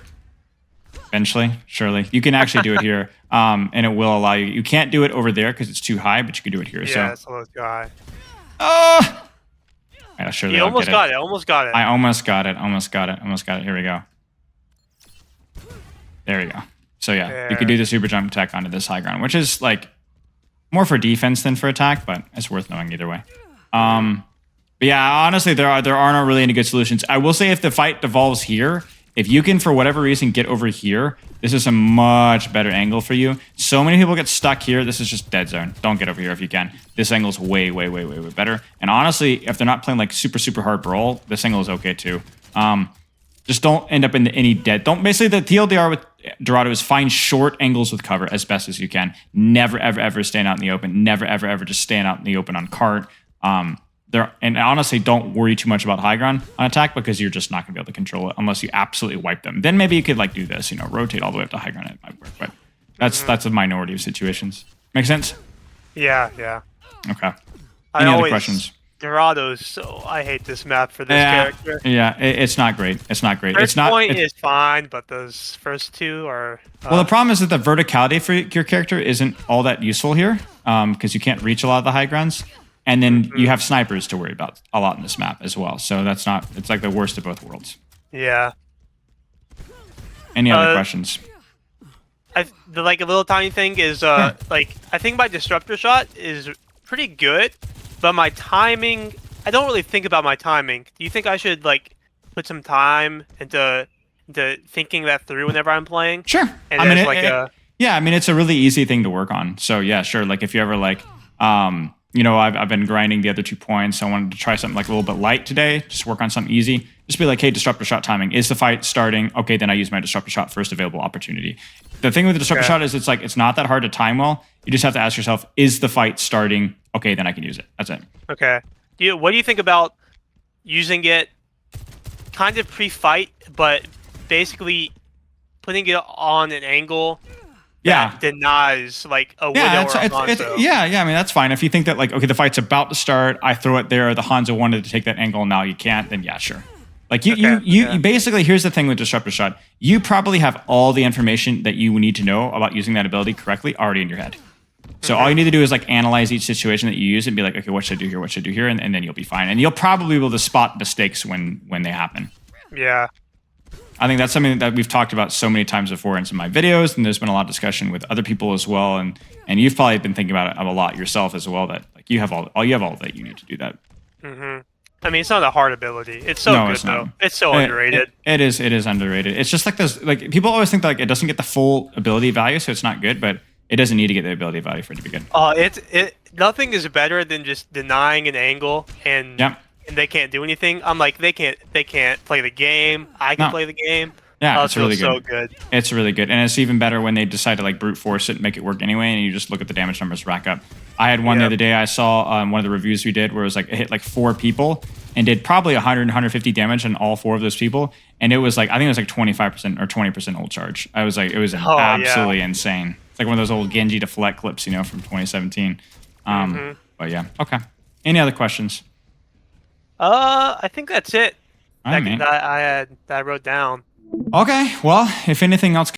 Eventually, surely. You can actually do it here, and it will allow you. You can't do it over there because it's too high, but you can do it here. Yeah, it's a little too high. Yeah, surely You I'll almost get got it. Almost got it. I almost got it. Almost got it. Almost got it. Here we go. There we go. So yeah, you could do the super jump tech onto this high ground, which is like more for defense than for attack, but it's worth knowing either way. But yeah, honestly, there are not really any good solutions. I will say if the fight devolves here, if you can, for whatever reason, get over here, this is a much better angle for you. So many people get stuck here. This is just dead zone. Don't get over here if you can. This angle is way, way, way, way, way better. And honestly, if they're not playing like super, super hard brawl, this angle is okay too. Just don't end up in any dead. Basically, the TLDR with Dorado is find short angles with cover as best as you can. Never, ever, ever stand out in the open. Never, ever, ever just stand out in the open on cart. And honestly, don't worry too much about high ground on attack because you're just not going to be able to control it unless you absolutely wipe them. Then maybe you could like do this, rotate all the way up to high ground. It might work, but that's a minority of situations. Make sense? Yeah, yeah. Okay. Any other questions? Dorado's, so I hate this map for this character. Yeah, it's not great. It's not great. First point is fine, but those first two are... well, the problem is that the verticality for your character isn't all that useful here because you can't reach a lot of the high grounds. And then you have snipers to worry about a lot in this map as well. So it's like the worst of both worlds. Yeah. Any other questions? The like a little tiny thing is like I think my disruptor shot is pretty good, but my timing, I don't really think about my timing. Do you think I should like put some time into thinking that through whenever I'm playing? Sure. And yeah, I mean it's a really easy thing to work on. So yeah, sure. Like if you ever like I've been grinding the other 2 points. I wanted to try something like a little bit light today. Just work on something easy. Just be like, hey, disruptor shot timing. Is the fight starting? Okay, then I use my disruptor shot first available opportunity. The thing with the disruptor shot is it's not that hard to time well. You just have to ask yourself, is the fight starting? Okay, then I can use it. That's it. Okay. What do you think about using it kind of pre-fight, but basically putting it on an angle that denies like a widow or a Hanzo? Yeah, I mean, that's fine. If you think that like, okay, the fight's about to start, I throw it there, the Hanzo wanted to take that angle, now you can't, then yeah, sure. Like you basically, here's the thing with Disruptor Shot. You probably have all the information that you need to know about using that ability correctly already in your head. So all you need to do is like analyze each situation that you use and be like, okay, what should I do here? What should I do here? And then you'll be fine. And you'll probably be able to spot mistakes when they happen. Yeah. I think that's something that we've talked about so many times before in some of my videos, and there's been a lot of discussion with other people as well. And you've probably been thinking about it a lot yourself as well, that like you have all that you need to do that. I mean, it's not a hard ability. It's so good though. It's so underrated. It is underrated. It's just like this, like people always think that like it doesn't get the full ability value, so it's not good, but it doesn't need to get the ability value for it to be good. Nothing is better than just denying an angle and they can't do anything. I'm like, they can't play the game. I can play the game. Yeah, it's really good. So good. It's really good, and it's even better when they decide to like brute force it and make it work anyway, and you just look at the damage numbers rack up. I had one the other day I saw one of the reviews we did where it was like it hit like 4 people and did probably 150 damage on all 4 of those people, and it was like I think it was like 25% or 20% ult charge. I was like, it was absolutely insane. It's like one of those old Genji deflect clips, from 2017. But yeah, okay. Any other questions? I think that's it. All right, that I wrote down. Okay, well, if anything else